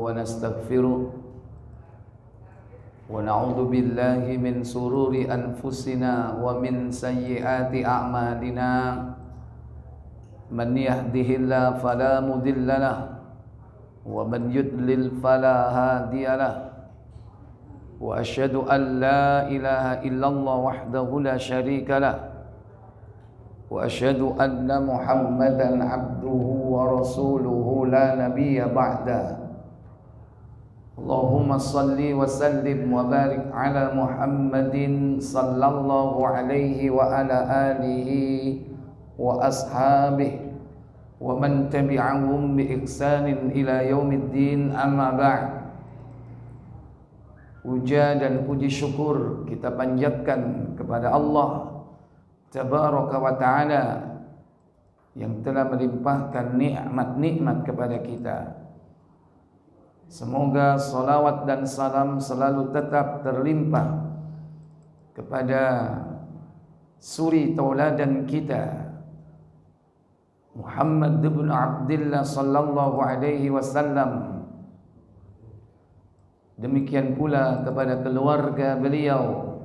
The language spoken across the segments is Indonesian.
ونستغفره ونعوذ بالله من شرور أنفسنا ومن سيئات أعمالنا من يهده الله فلا مضل له ومن يضلل فلا هادي له وأشهد أن لا إله إلا الله وحده لا شريك له وأشهد أن محمدا عبده ورسوله لا نبي بعده اللهم صل وسلم وبارك على محمد صلى الله عليه وعلى آله وأصحابه ومن تبعهم بإحسان إلى يوم الدين أما بعد. Puja dan puji syukur kita panjatkan kepada Allah Tabaraka wa Ta'ala yang telah melimpahkan nikmat-nikmat kepada kita. Semoga salawat dan salam selalu tetap terlimpah kepada suri tauladan kita Muhammad bin Abdullah sallallahu alaihi wasallam. Demikian pula kepada keluarga beliau,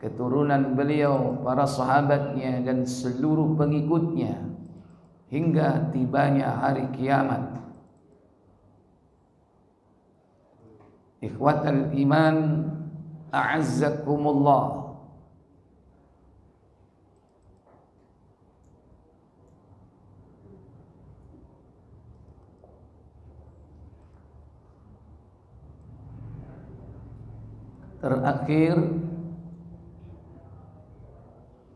keturunan beliau, para sahabatnya dan seluruh pengikutnya hingga tibanya hari kiamat. Ikhwatal iman, a'azzakumullah. Terakhir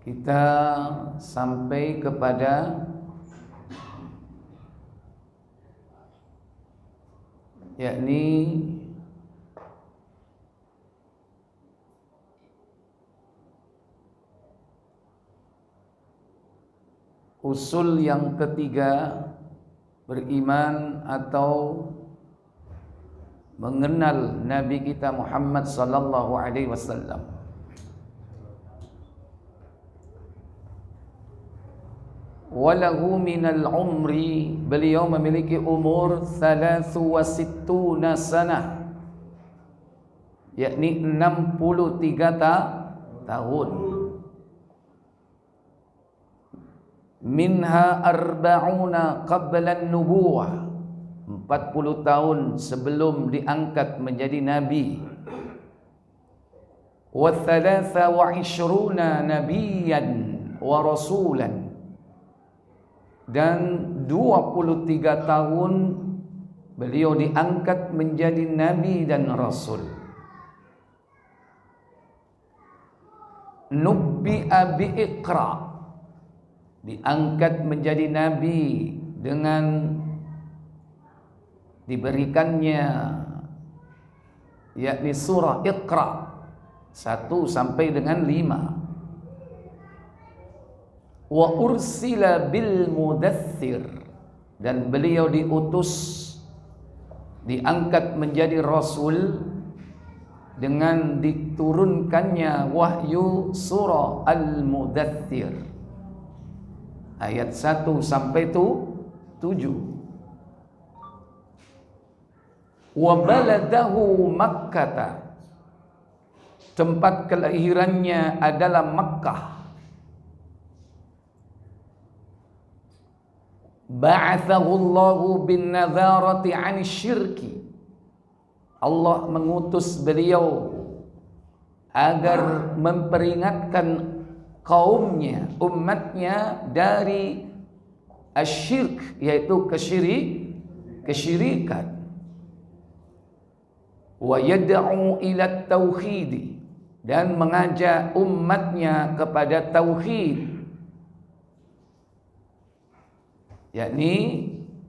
kita sampai kepada yakni usul yang ketiga, beriman atau mengenal Nabi kita Muhammad sallallahu alaihi wasallam. Walahu minal umri, beliau memiliki umur 63 sanah, yakni 63 tahun. Minha arba'una qabla an-nubuwah, 40 tahun sebelum diangkat menjadi nabi. Wa 23 nabiyan wa rasulan, dan 23 tahun beliau diangkat menjadi nabi dan rasul. Nubbi'a bi'iqra, diangkat menjadi nabi dengan diberikannya yakni surah Iqra 1 sampai dengan 5. Wa ursila bil mudaththir, dan beliau diutus, diangkat menjadi rasul dengan diturunkannya wahyu surah Al-Mudaththir ayat 1 sampai 7. Wa baladahu Makkah, tempat kelahirannya adalah Makkah. Ba'athahu Allahu bin nadharati 'ani syirki, Allah mengutus beliau agar memperingatkan kaumnya, umatnya dari asyirk, yaitu kesyirikan. Wa yad'u ila tauhid, dan mengajak umatnya kepada tauhid, yakni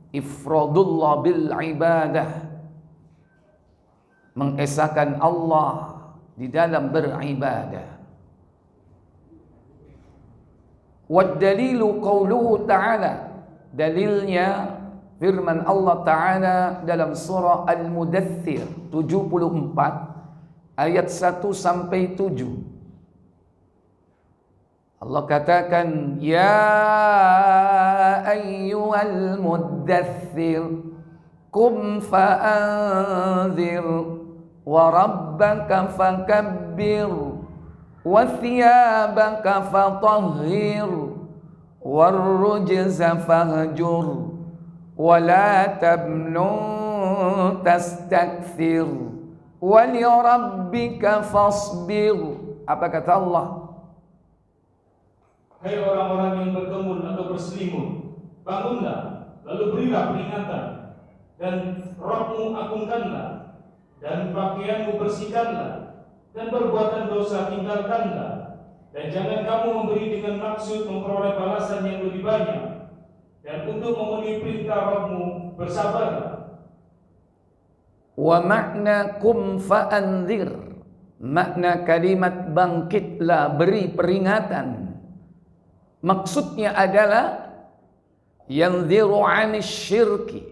ifradullah bil ibadah, mengesahkan Allah di dalam beribadah. Wad dalilu qauluhu ta'ala, dalilnya firman Allah Ta'ala dalam surah Al-Mudaththir 74 ayat 1 sampai 7. Allah katakan, ya ayyuhal muddaththir, Qum fa'anzir wa rabbaka fakabbir wa thiyabaka fatahhir warrujza fahjur wa la tamnun tastakthir wa li rabbika fasbir. Apa kata Allah? Hai orang-orang yang berkemun atau berselimut, bangunlah, lalu berilah peringatan, dan Rabbmu agungkanlah, dan pakaianmu bersihkanlah, dan perbuatan dosa tinggalkanlah, dan jangan kamu memberi dengan maksud memperoleh balasan yang lebih banyak, dan untuk memenuhi perintah Rabbmu bersabarlah. Wa makna kum fa'anzir, makna kalimat bangkitlah, beri peringatan, maksudnya adalah yanziru 'anis syirki,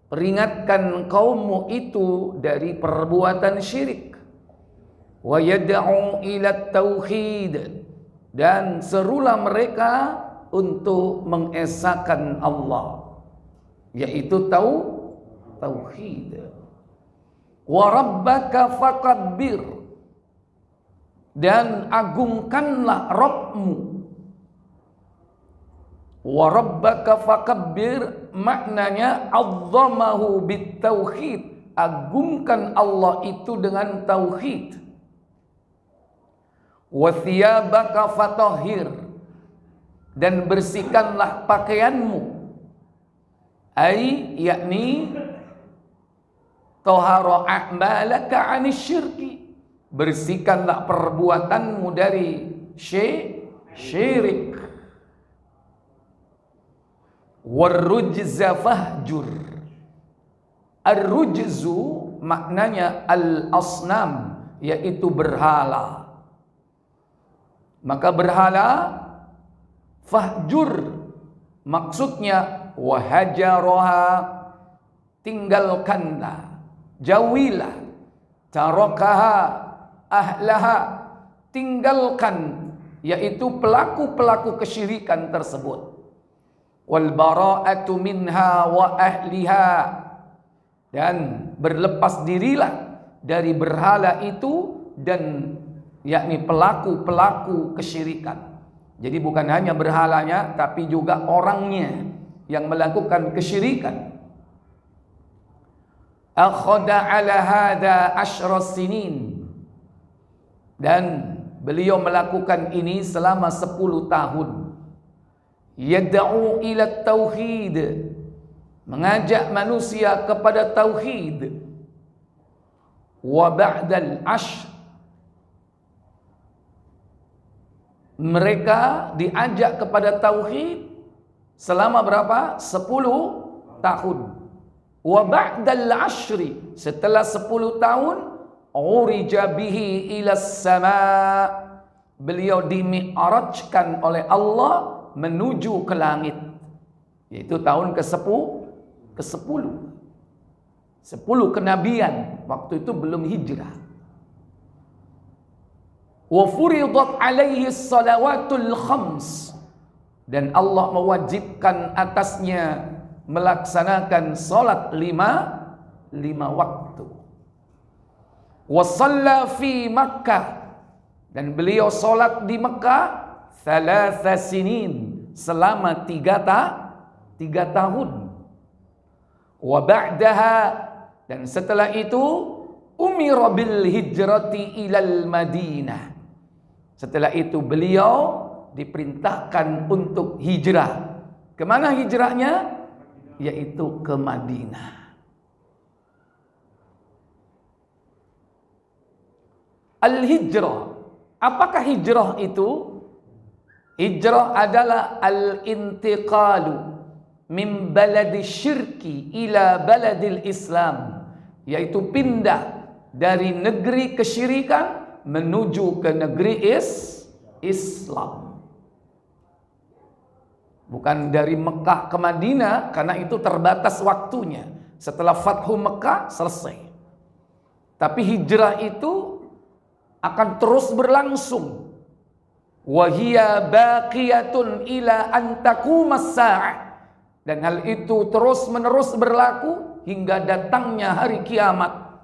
peringatkan kaummu itu dari perbuatan syirik, wa yad'u ila tauhid, dan serulah mereka untuk mengesahkan Allah, yaitu tauhid. Wa rabbaka fakabbir, dan agungkanlah Rabbmu. Wa rabbaka fakabbir maknanya azzamahu bitauhid, agungkan Allah itu dengan tauhid. Wa thiyabaka fatahhir, dan bersihkanlah pakaianmu, ai yakni tahara a'malaka 'anis syirki, bersihkanlah perbuatanmu dari syirik. Warrujza fahjur, ar-rujzu maknanya al-asnam, yaitu berhala. Maka berhala, fahjur maksudnya wahajaroha, tinggalkanlah, jauhilah, tarakaha ahlaha, tinggalkan, yaitu pelaku-pelaku kesyirikan tersebut. Wal bara'atu minha wa ahliha, dan berlepas dirilah dari berhala itu dan yakni pelaku-pelaku kesyirikan. Jadi bukan hanya berhalanya, tapi juga orangnya yang melakukan kesyirikan. Akhadha ala hada asyra sinin, dan beliau melakukan ini selama 10 tahun. Yad'u ila tauhid, mengajak manusia kepada tauhid. Wa ba'dal ashr, mereka diajak kepada tauhid selama berapa? 10 tahun. Wa ba'dal ashri, setelah 10 tahun, urija bihi ila sama, beliau dimi'rajkan oleh Allah menuju ke langit, yaitu tahun ke-10. 10 kenabian, waktu itu belum hijrah. Wa furidat alaihi salawatul khams, dan Allah mewajibkan atasnya melaksanakan salat 5 waktu. Wa shalla fi Makkah, dan beliau salat di Mekah 3 sinin, selama 3 tahun. Wa ba'daha, dan setelah itu umira bil hijrati ilal Madinah, setelah itu beliau diperintahkan untuk hijrah. Kemana hijrahnya? Yaitu ke Madinah. Al-hijrah, apakah hijrah itu? Hijrah adalah al-intiqalu min baladi syirki ila baladil Islam, yaitu pindah dari negeri kesyirikan menuju ke negeri Islam. Bukan dari Mekah ke Madinah, karena itu terbatas waktunya. Setelah Fathu Mekah selesai. Tapi hijrah itu akan terus berlangsung. Wahia baqiyatun ila an taqumas sa'ah, dan hal itu terus menerus berlaku hingga datangnya hari kiamat,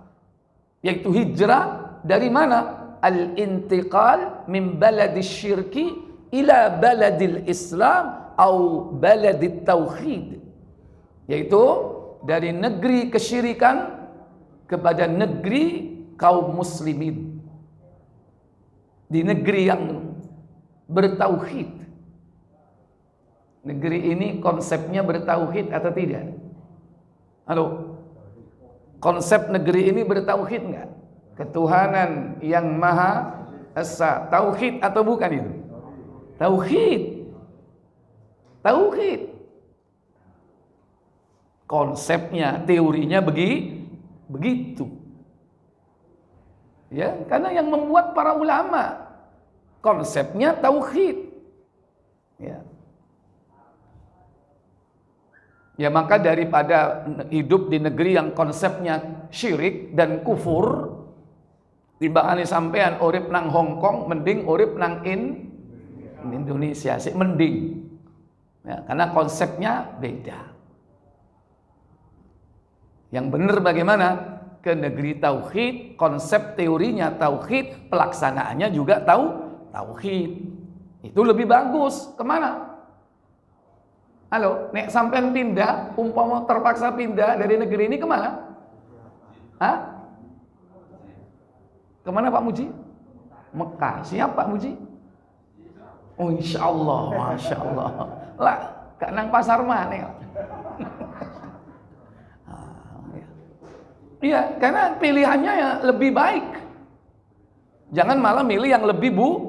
yaitu hijrah dari mana? Al-intiqal min baladis syirki ila baladil Islam atau baladit tauhid, yaitu dari negeri kesyirikan kepada negeri kaum muslimin, di negeri yang bertauhid. Negeri ini konsepnya bertauhid atau tidak? Halo, konsep negeri ini bertauhid enggak? Ketuhanan yang Maha Esa, tauhid atau bukan itu? Tauhid. Tauhid. Konsepnya, teorinya begitu. Ya, karena yang membuat para ulama konsepnya tauhid. Ya. Ya, maka daripada hidup di negeri yang konsepnya syirik dan kufur, timbangane sampean urip nang Hong Kong mending urip nang Indonesia sih mending. Ya, karena konsepnya beda. Yang benar bagaimana? Ke negeri tauhid, konsep teorinya tauhid, pelaksanaannya juga tauhid. Itu lebih bagus. Kemana? Halo, nek sampean pindah, umpama terpaksa pindah dari negeri ini kemana? Hah? Kemana Pak Muji? Mekah. Siap Pak Muji? Oh insya Allah, masya Allah. Lah, gak nang pasar mana? Iya, karena pilihannya ya lebih baik. Jangan malah milih yang lebih buruk.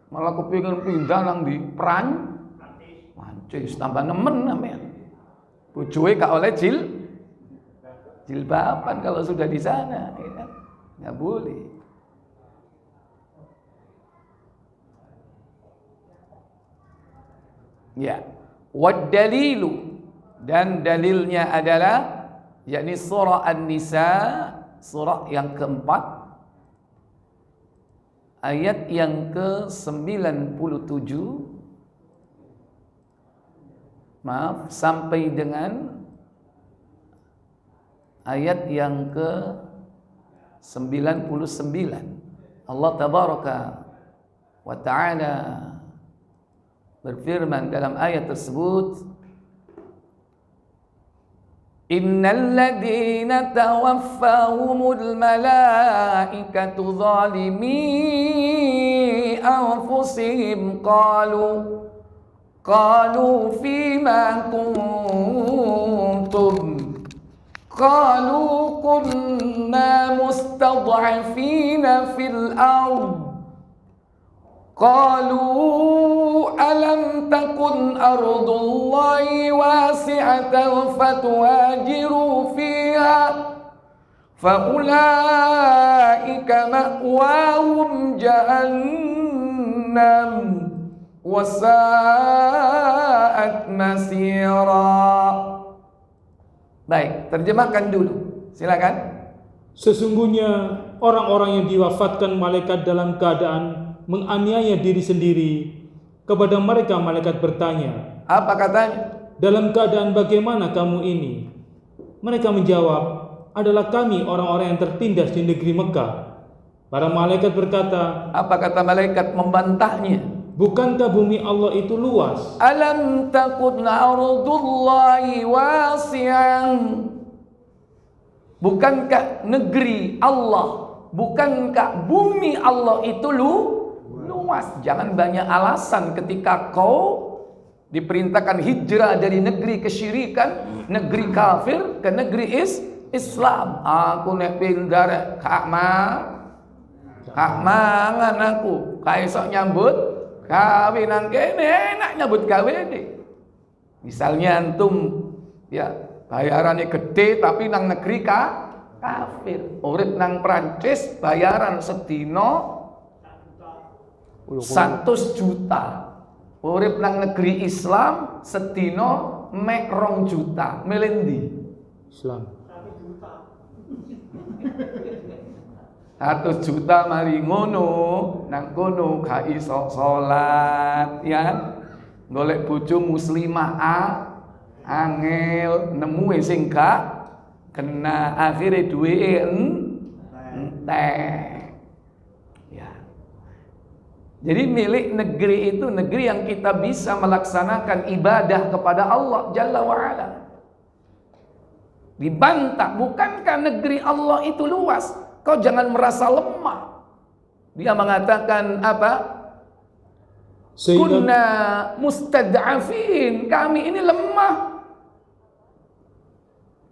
Malah kepingin pindah nang di Prancis, tambah nemen namanya. Bojoe gak oleh jilbaban kalau sudah di sana, ya kan? Nggak boleh. Ya, wad dalilu, dan dalilnya adalah yakni surah An-Nisa, surah yang keempat, ayat yang ke-97, sampai dengan ayat yang ke-99. Allah tabaraka wa ta'ala berfirman dalam ayat tersebut, innal ladzina tawaffahumul malaikatu zalimi anfusihim qalu fima kuntum qalu kunna mustad'afina fil ard qalu alam takun ardullahi wasi'atan fatuhajiru fiha faulaika ma'wahum jahannam wasa'at masira. Baik, terjemahkan dulu. Silakan. Sesungguhnya orang-orang yang diwafatkan malaikat dalam keadaan menganiaya diri sendiri, kepada mereka malaikat bertanya, apa katanya? Dalam keadaan bagaimana kamu ini? Mereka menjawab, adalah kami orang-orang yang tertindas di negeri Mekah. Para malaikat berkata, apa kata malaikat membantahnya? Bukankah bumi Allah itu luas? Alam takun ardullahi wasi'an. Bukankah negeri Allah, bukankah bumi Allah itu luas? Jangan banyak alasan ketika kau diperintahkan hijrah dari negeri kesyirikan, negeri kafir ke negeri Islam. Aku nek pindah kak mangan aku, kaisok nyambut kawin nang kene enak nyambut gawe deh. Misalnya antum ya bayarannya gede tapi nang negeri kafir, urip nang Prancis bayaran sedino 100 juta, urip nang negeri Islam sedino mek 2 juta, melendi Islam 100 juta mari ngono nang kono gak iso salat ya, golek bojo muslimah angel nemu sing gak kena akhirnya duwe entek. Ya. Jadi milik negeri itu negeri yang kita bisa melaksanakan ibadah kepada Allah Jalla wa'ala. Dibantah, bukankah negeri Allah itu luas? Kau jangan merasa lemah. Dia mengatakan apa? Kunna mustad'afin, kami ini lemah.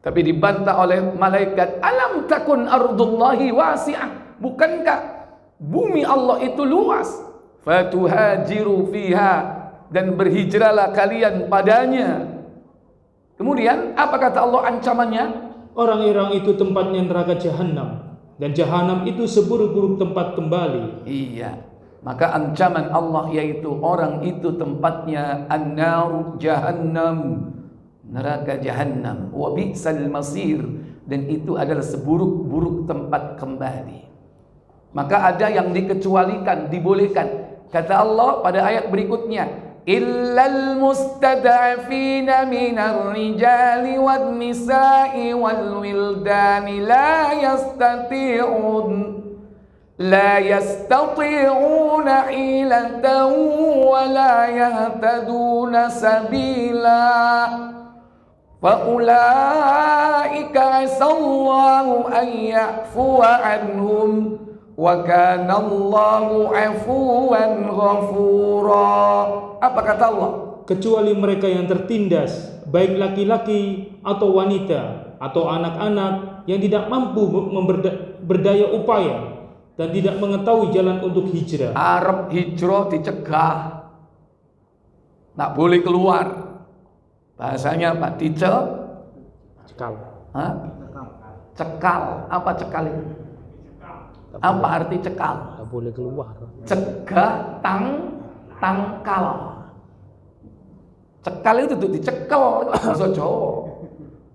Tapi dibantah oleh malaikat, alam takun ardullahi wasi'ah, bukankah bumi Allah itu luas? Fatuhajiru fiha, dan berhijrahlah kalian padanya. Kemudian apa kata Allah ancamannya? Orang-orang itu tempatnya neraka jahanam, dan jahanam itu seburuk-buruk tempat kembali. Iya. Maka ancaman Allah yaitu orang itu tempatnya an-nar jahannam, neraka jahanam, wa bi'sal masir, dan itu adalah seburuk-buruk tempat kembali. Maka ada yang dikecualikan, dibolehkan. Kata Allah pada ayat berikutnya, illal mustad'afina minar rijali wan nisa'i wal wildani la yastati'una hilatan wa la yahtaduna sabila fa ulaika asallahu an ya'fuwa anhum wa kana Allahu 'afuwan ghafura. Apa kata Allah? Kecuali mereka yang tertindas, baik laki-laki atau wanita atau anak-anak yang tidak mampu berdaya upaya dan tidak mengetahui jalan untuk hijrah. Arab hijrah dicegah, tak boleh keluar. Bahasanya apa? Cekal. Hah? Cekal. Apa cekal itu? Apa arti cekal? Tak boleh keluar. Cegah tangkal. Cekal itu tuh dicekel bahasa Jawa.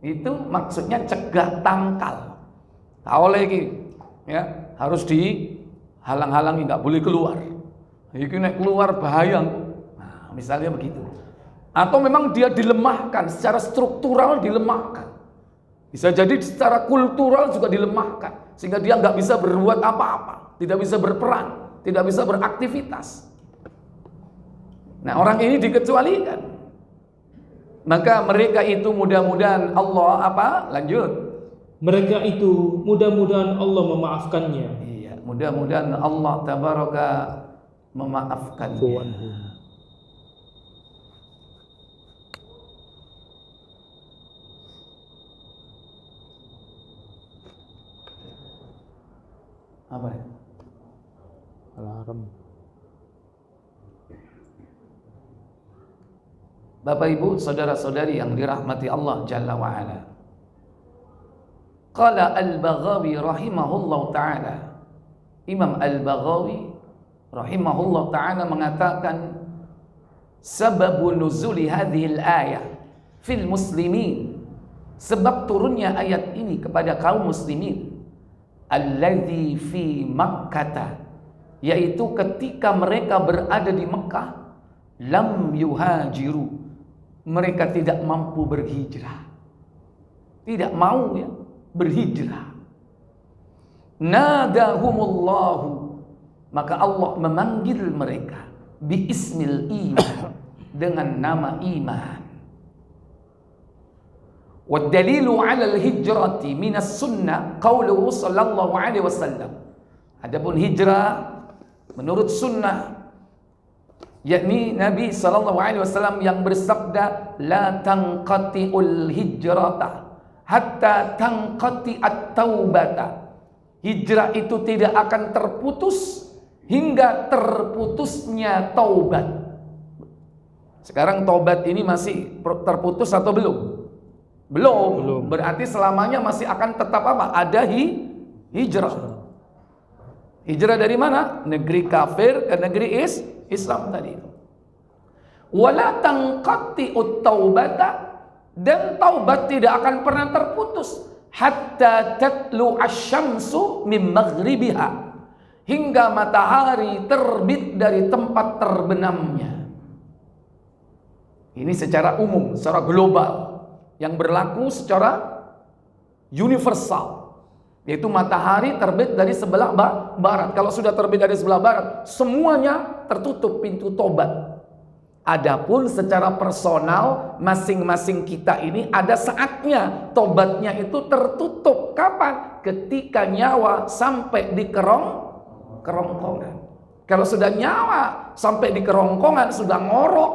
Itu maksudnya cegah tangkal. Tak oleh iki, ya, harus dihalang-halangi, nggak boleh keluar. Iki nek keluar bahaya. Nah, misalnya begitu. Atau memang dia dilemahkan secara struktural, dilemahkan. Bisa jadi secara kultural juga dilemahkan, sehingga dia nggak bisa berbuat apa-apa, tidak bisa berperan, tidak bisa beraktivitas. Nah, orang ini dikecualikan. Maka mereka itu mudah-mudahan Allah apa? Lanjut. Mereka itu mudah-mudahan Allah memaafkannya. Iya, mudah-mudahan Allah tabaraka memaafkannya. Apa ya? Alarm. Bapak Ibu, saudara-saudari yang dirahmati Allah Jalla wa Ala. Qala Al-Baghawi rahimahullah ta'ala. Imam Al-Baghawi rahimahullah ta'ala mengatakan, sababu nuzuli hadhil ayah fil muslimin, sebab turunnya ayat ini kepada kaum muslimin, alladzi fi Makkah, yaitu ketika mereka berada di Mekah, lam yuhajiru, mereka tidak mampu berhijrah, tidak mau ya berhijrah. Nadahumullahu, maka Allah memanggil mereka bi ismil iman, dengan nama iman. Wa dalilu 'ala al-hijrati minas sunnah qauluhu sallallahu alaihi wasallam. Adapun hijrah menurut sunnah, yakni Nabi sallallahu alaihi wasallam yang bersabda, la tanqati'ul hijrata hatta tanqati at-taubata. Hijrah itu tidak akan terputus hingga terputusnya taubat. Sekarang taubat ini masih terputus atau belum? Belum. Berarti selamanya masih akan tetap apa? Ada hijrah. Hijrah dari mana? Negeri kafir ke negeri Islam tadi itu. Wala tanqati'ut taubata, dan taubat tidak akan pernah terputus hatta tatlu asy-syamsu min maghribiha, hingga matahari terbit dari tempat terbenamnya. Ini secara umum, secara global. yang berlaku secara universal, yaitu matahari terbit dari sebelah barat. Kalau sudah terbit dari sebelah barat, semuanya tertutup pintu tobat. Adapun secara personal, masing-masing kita ini ada saatnya tobatnya itu tertutup. Kapan? Ketika nyawa sampai di kerongkongan. Kalau sudah nyawa sampai di kerongkongan, sudah ngorok,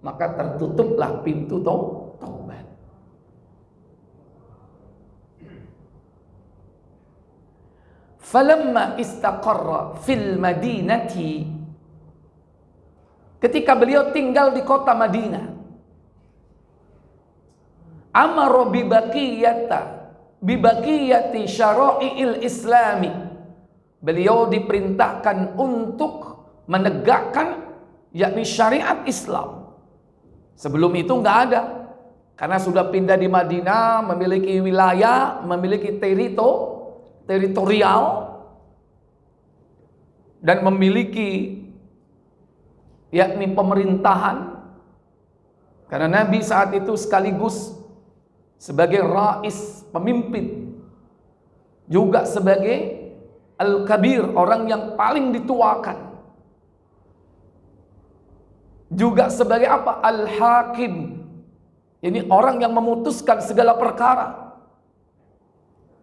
maka tertutuplah pintu taubat. Falamma istaqarra fil madinati, ketika beliau tinggal di kota Madinah, amara bibaqiyati syara'i'il islami, beliau diperintahkan untuk menegakkan yakni syariat Islam. Sebelum itu nggak ada, karena sudah pindah di Madinah, memiliki wilayah, memiliki teritorial, dan memiliki yakni pemerintahan. Karena Nabi saat itu sekaligus sebagai rais, pemimpin, juga sebagai al-kabir, orang yang paling dituakan, juga sebagai apa? Al-hakim, ini orang yang memutuskan segala perkara.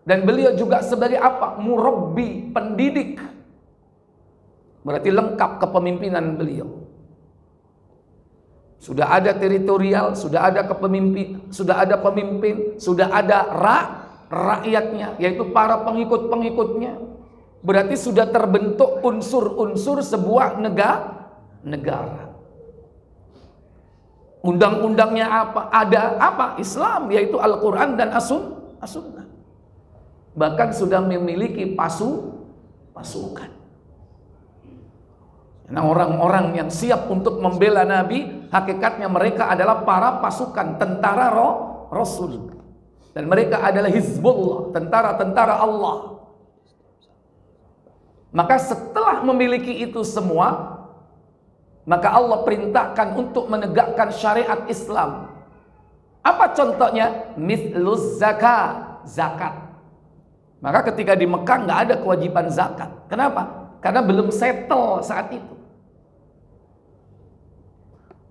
Dan beliau juga sebagai apa? Murabbi, pendidik. Berarti lengkap kepemimpinan beliau. Sudah ada teritorial, sudah ada kepemimpin, sudah ada pemimpin, sudah ada rakyatnya, yaitu para pengikut-pengikutnya. Berarti sudah terbentuk unsur-unsur sebuah negara. Undang-undangnya apa? Ada apa? Islam, yaitu Al-Quran dan As-Sunnah. Bahkan sudah memiliki pasukan. Nah, orang-orang yang siap untuk membela Nabi, hakikatnya mereka adalah para pasukan tentara Rasul. Dan mereka adalah Hizbullah, tentara-tentara Allah. Maka setelah memiliki itu semua, maka Allah perintahkan untuk menegakkan syariat Islam. Apa contohnya? Mithluz zakat. Maka ketika di Mekah nggak ada kewajiban zakat. Kenapa? Karena belum settle saat itu.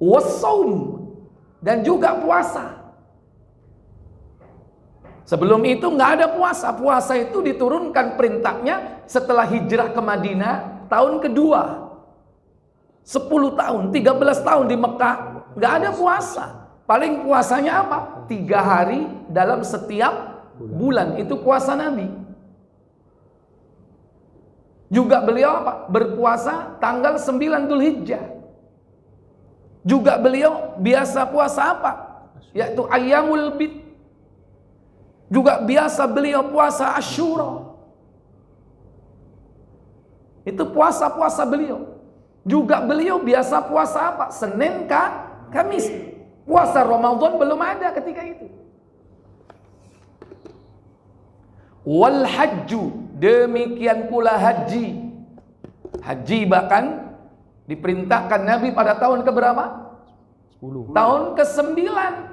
Wassaum, dan juga puasa. Sebelum itu nggak ada puasa. Puasa itu diturunkan perintahnya setelah hijrah ke Madinah tahun kedua. 10 tahun, 13 tahun di Mekah nggak ada puasa. Paling puasanya apa? 3 hari dalam setiap bulan. Itu puasa Nabi. Juga beliau apa? Berpuasa tanggal 9 Dzulhijjah. Juga beliau biasa puasa apa? Yaitu Ayyamul Bid. Juga biasa beliau puasa Asyura. Itu puasa-puasa beliau. Juga beliau biasa puasa apa? Senin Kamis. Puasa Ramadan belum ada ketika itu. Wal hajju, demikian pula haji. Haji bahkan diperintahkan Nabi pada tahun keberapa? 10. Tahun ke-9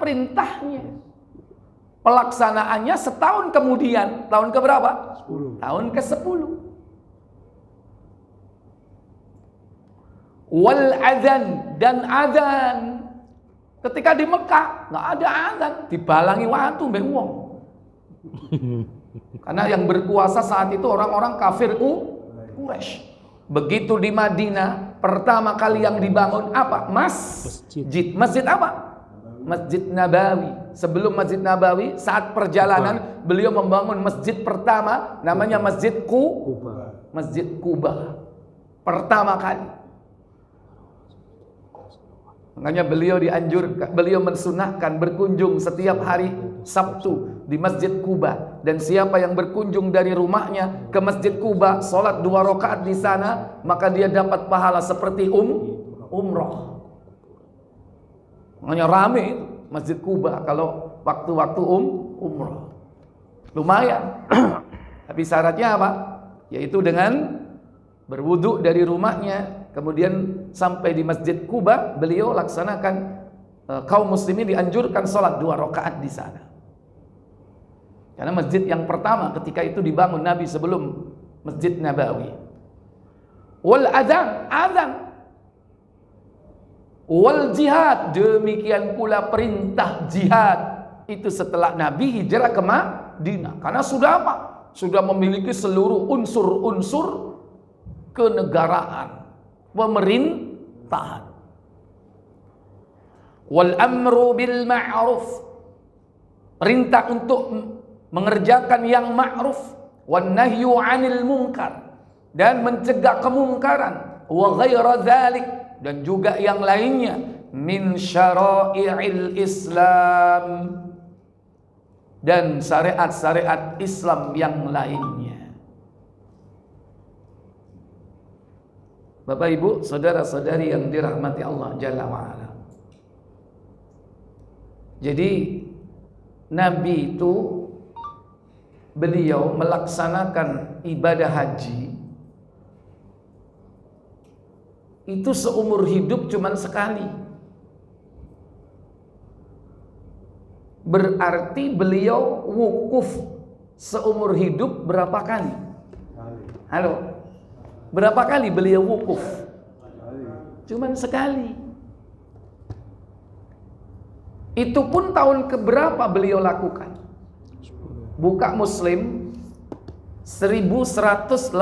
perintahnya. Pelaksanaannya setahun kemudian. Tahun keberapa? 10. Tahun ke-10. Wal adzan, dan adzan. Ketika di Mekah nggak ada adzan, dibalangi waktu mbek wong. Karena yang berkuasa saat itu orang-orang kafir Quraisy. Begitu di Madinah, pertama kali yang dibangun apa? Masjid. Masjid apa? Masjid Nabawi. Sebelum Masjid Nabawi, saat perjalanan beliau membangun masjid pertama, namanya Masjid Quba. Pertama kali. Makanya beliau mensunahkan berkunjung setiap hari Sabtu di Masjid Quba. Dan siapa yang berkunjung dari rumahnya ke Masjid Quba, sholat 2 rakaat di sana, maka dia dapat pahala seperti umroh. Makanya rame Masjid Quba kalau waktu-waktu umroh. Lumayan. Tapi syaratnya apa? Yaitu dengan berwudu dari rumahnya, kemudian sampai di Masjid Quba, beliau laksanakan kaum muslimin dianjurkan sholat 2 rakaat di sana. Karena masjid yang pertama ketika itu dibangun Nabi sebelum Masjid Nabawi. Wal azan. Wal jihad, demikian pula perintah jihad itu setelah Nabi hijrah ke Madinah. Karena sudah apa? Sudah memiliki seluruh unsur-unsur kenegaraan, pemerintahan. Wal amru bil ma'ruf, perintah untuk mengerjakan yang ma'ruf, wan nahyu 'anil munkar, dan mencegah kemungkaran, wa ghaira dzalik, dan juga yang lainnya, min syara'i'il Islam, dan syariat-syariat Islam yang lainnya. Bapak Ibu, saudara-saudari yang dirahmati Allah Jalla wa'ala. Jadi Nabi itu beliau melaksanakan ibadah haji itu seumur hidup cuman sekali. Berarti beliau wukuf seumur hidup berapa kali? Halo? Berapa kali beliau wukuf? Cuman sekali. Itu pun tahun keberapa beliau lakukan? Buka Muslim 1188.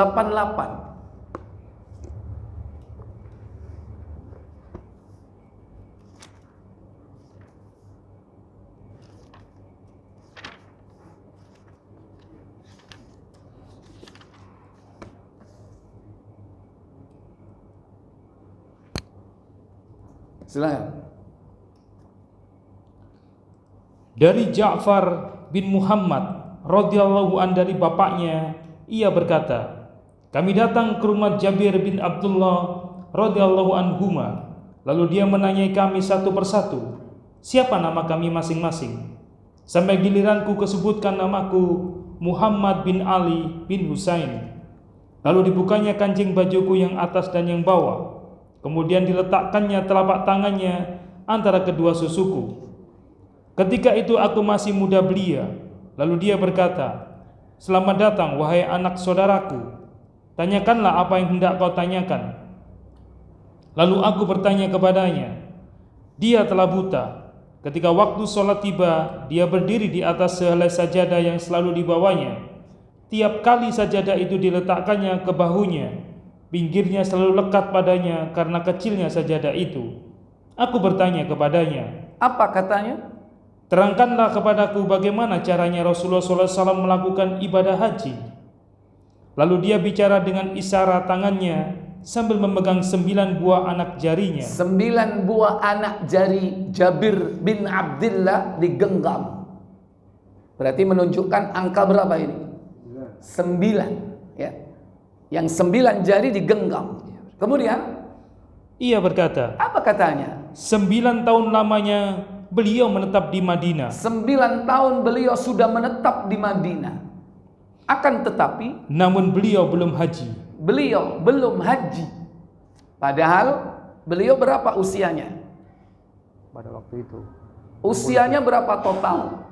Silakan. Dari Ja'far bin Muhammad radhiyallahu an dari bapaknya, ia berkata, kami datang ke rumah Jabir bin Abdullah radhiyallahu anhuma, lalu dia menanyai kami satu persatu, siapa nama kami masing-masing, sampai giliranku kesebutkan namaku Muhammad bin Ali bin Husain. Lalu dibukanya kancing bajuku yang atas dan yang bawah, kemudian diletakkannya telapak tangannya antara kedua susuku. Ketika itu aku masih muda belia. Lalu dia berkata, selamat datang wahai anak saudaraku, tanyakanlah apa yang hendak kau tanyakan. Lalu aku bertanya kepadanya. Dia telah buta. Ketika waktu sholat tiba, dia berdiri di atas sehelai sajadah yang selalu dibawanya. Tiap kali sajadah itu diletakkannya ke bahunya, pinggirnya selalu lekat padanya karena kecilnya sajadah itu. Aku bertanya kepadanya, apa katanya? Terangkanlah kepadaku bagaimana caranya Rasulullah SAW melakukan ibadah haji. Lalu dia bicara dengan isyarat tangannya sambil memegang 9 buah anak jarinya. 9 buah anak jari Jabir bin Abdullah digenggam. Berarti menunjukkan angka berapa ini? 9, ya. Yang 9 jari digenggam. Kemudian ia berkata, apa katanya? 9 tahun lamanya beliau menetap di Madinah. 9 tahun beliau sudah menetap di Madinah. Akan tetapi, namun beliau belum haji. Beliau belum haji. Padahal beliau berapa usianya? Pada waktu itu. Usianya berapa total?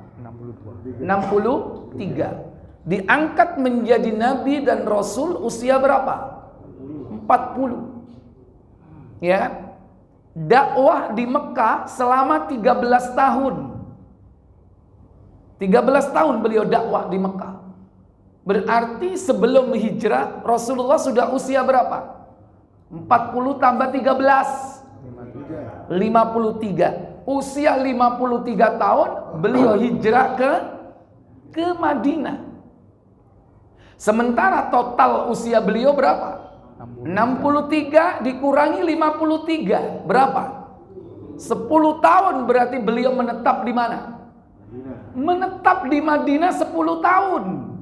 63. Diangkat menjadi nabi dan rasul usia berapa? 40. Ya kan? Dakwah di Mekah selama 13 tahun. 13 tahun beliau dakwah di Mekah. Berarti sebelum hijrah Rasulullah sudah usia berapa? 40 tambah 13 53. Usia 53 tahun beliau hijrah ke Madinah. Sementara total usia beliau berapa? 63 dikurangi 53 berapa? 10 tahun berarti beliau menetap di mana? Menetap di Madinah 10 tahun.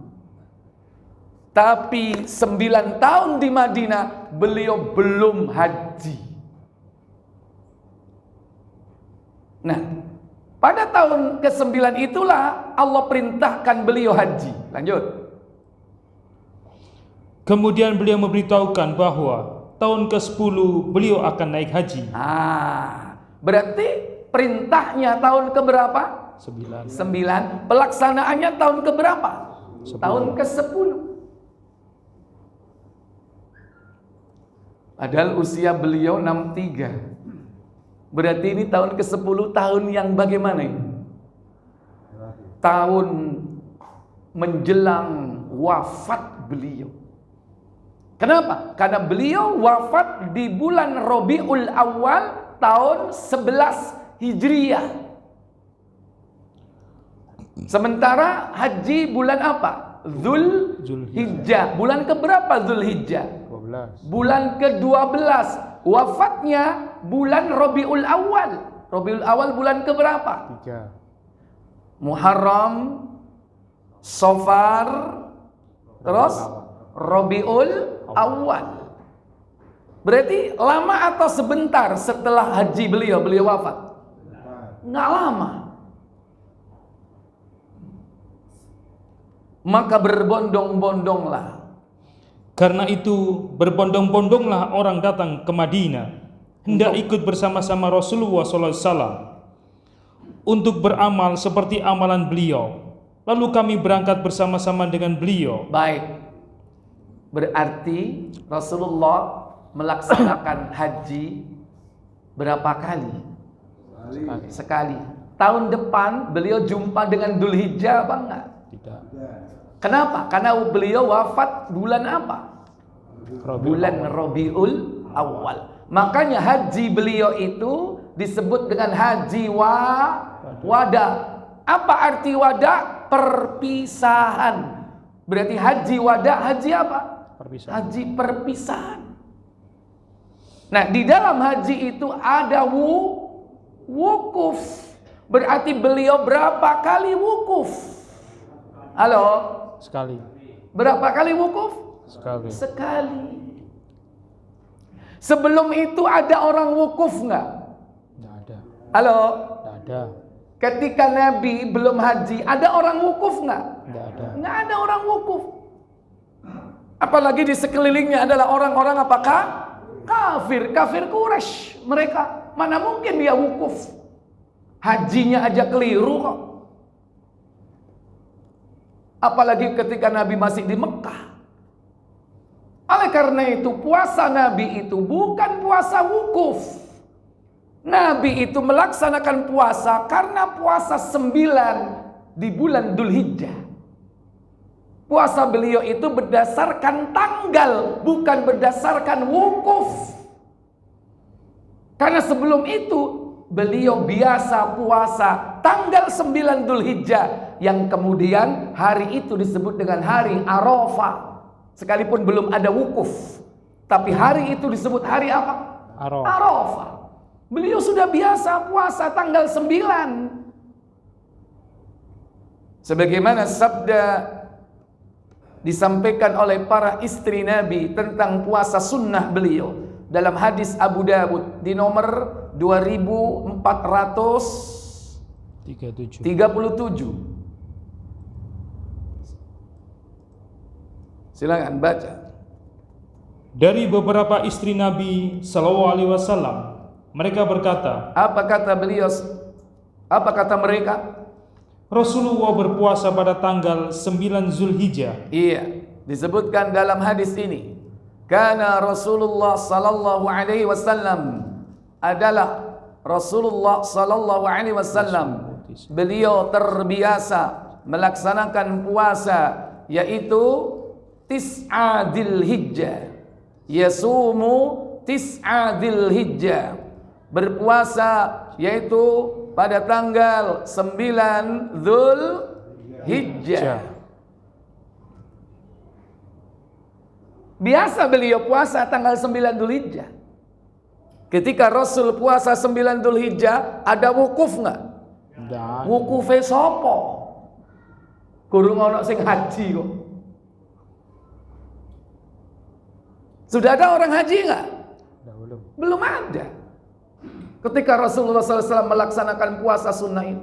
Tapi 9 tahun di Madinah beliau belum haji. Nah, pada tahun ke-9 itulah Allah perintahkan beliau haji. Lanjut. Kemudian beliau memberitahukan bahwa tahun ke-10 beliau akan naik haji. Berarti perintahnya tahun keberapa? 9. 9. Pelaksanaannya tahun keberapa? 10. Tahun ke-10. Padahal usia beliau 63. Berarti ini tahun ke-10, tahun yang bagaimana ini? Tahun menjelang wafat beliau. Kenapa? Karena beliau wafat di bulan Rabiul Awal tahun 11 Hijriah. Sementara haji bulan apa? Zulhijjah. Bulan keberapa Zulhijjah? 12. Bulan ke-12. Wafatnya bulan Rabiul Awal. Rabiul Awal bulan keberapa? 3. Muharram, Safar, terus Rabiul Awal. Berarti lama atau sebentar setelah haji beliau wafat? Nggak lama. Maka berbondong-bondonglah. Karena itu berbondong-bondonglah orang datang ke Madinah, hendak ikut bersama-sama Rasulullah SAW untuk beramal seperti amalan beliau. Lalu kami berangkat bersama-sama dengan beliau. Baik. Berarti Rasulullah melaksanakan haji berapa kali? Sekali. Tahun depan beliau jumpa dengan Dzulhijjah apa enggak? Tidak. Kenapa? Karena beliau wafat bulan apa? Bulan Rabiul Awal. Makanya haji beliau itu disebut dengan haji wada. Apa arti wada? Perpisahan. Berarti haji wada, haji apa? Perpisahan. Haji perpisahan. Nah, di dalam haji itu ada wukuf. Berarti beliau berapa kali wukuf? Halo? Sekali. Berapa kali wukuf? Sekali. Sekali. Sebelum itu ada orang wukuf nggak? Tidak ada. Halo? Tidak ada. Ketika Nabi belum haji, ada orang wukuf nggak? Tidak ada. Nggak ada orang wukuf. Apalagi di sekelilingnya adalah orang-orang apakah? Kafir Quraisy. Mereka mana mungkin dia wukuf? Hajinya aja keliru kok. Apalagi ketika Nabi masih di Mekah. Oleh karena itu puasa Nabi itu bukan puasa wukuf. Nabi itu melaksanakan puasa karena puasa 9 di bulan Dzulhijjah. Puasa beliau itu berdasarkan tanggal, bukan berdasarkan wukuf. Karena sebelum itu beliau biasa puasa tanggal 9 Dzulhijjah, yang kemudian hari itu disebut dengan hari Arafah. Sekalipun belum ada wukuf, tapi hari itu disebut hari apa? Arafah. Beliau sudah biasa puasa tanggal 9. Sebagaimana sabda disampaikan oleh para istri Nabi tentang puasa sunnah beliau dalam hadis Abu Dawud di nomor 2437. Silakan baca. Dari beberapa istri Nabi Sallallahu Alaihi Wasallam, mereka berkata, Apa kata beliau? Apa kata mereka? Rasulullah berpuasa pada tanggal 9 Zulhijjah. Iya, disebutkan dalam hadis ini. Karena Rasulullah sallallahu alaihi wasallam adalah Rasulullah sallallahu alaihi wasallam. Beliau terbiasa melaksanakan puasa yaitu Tis'a Dzulhijjah. Yasumu Tis'a Dzulhijjah. Berpuasa yaitu pada tanggal 9 Dzulhijjah. Biasa beliau puasa tanggal 9 Dzulhijjah. Ketika Rasul puasa 9 Dzulhijjah, ada wukuf enggak? Tidak. Wukufe sapa? Kurung ana sing haji kok. Sudah ada orang haji enggak? Belum. Belum ada. Ketika Rasulullah SAW melaksanakan puasa sunnah ini,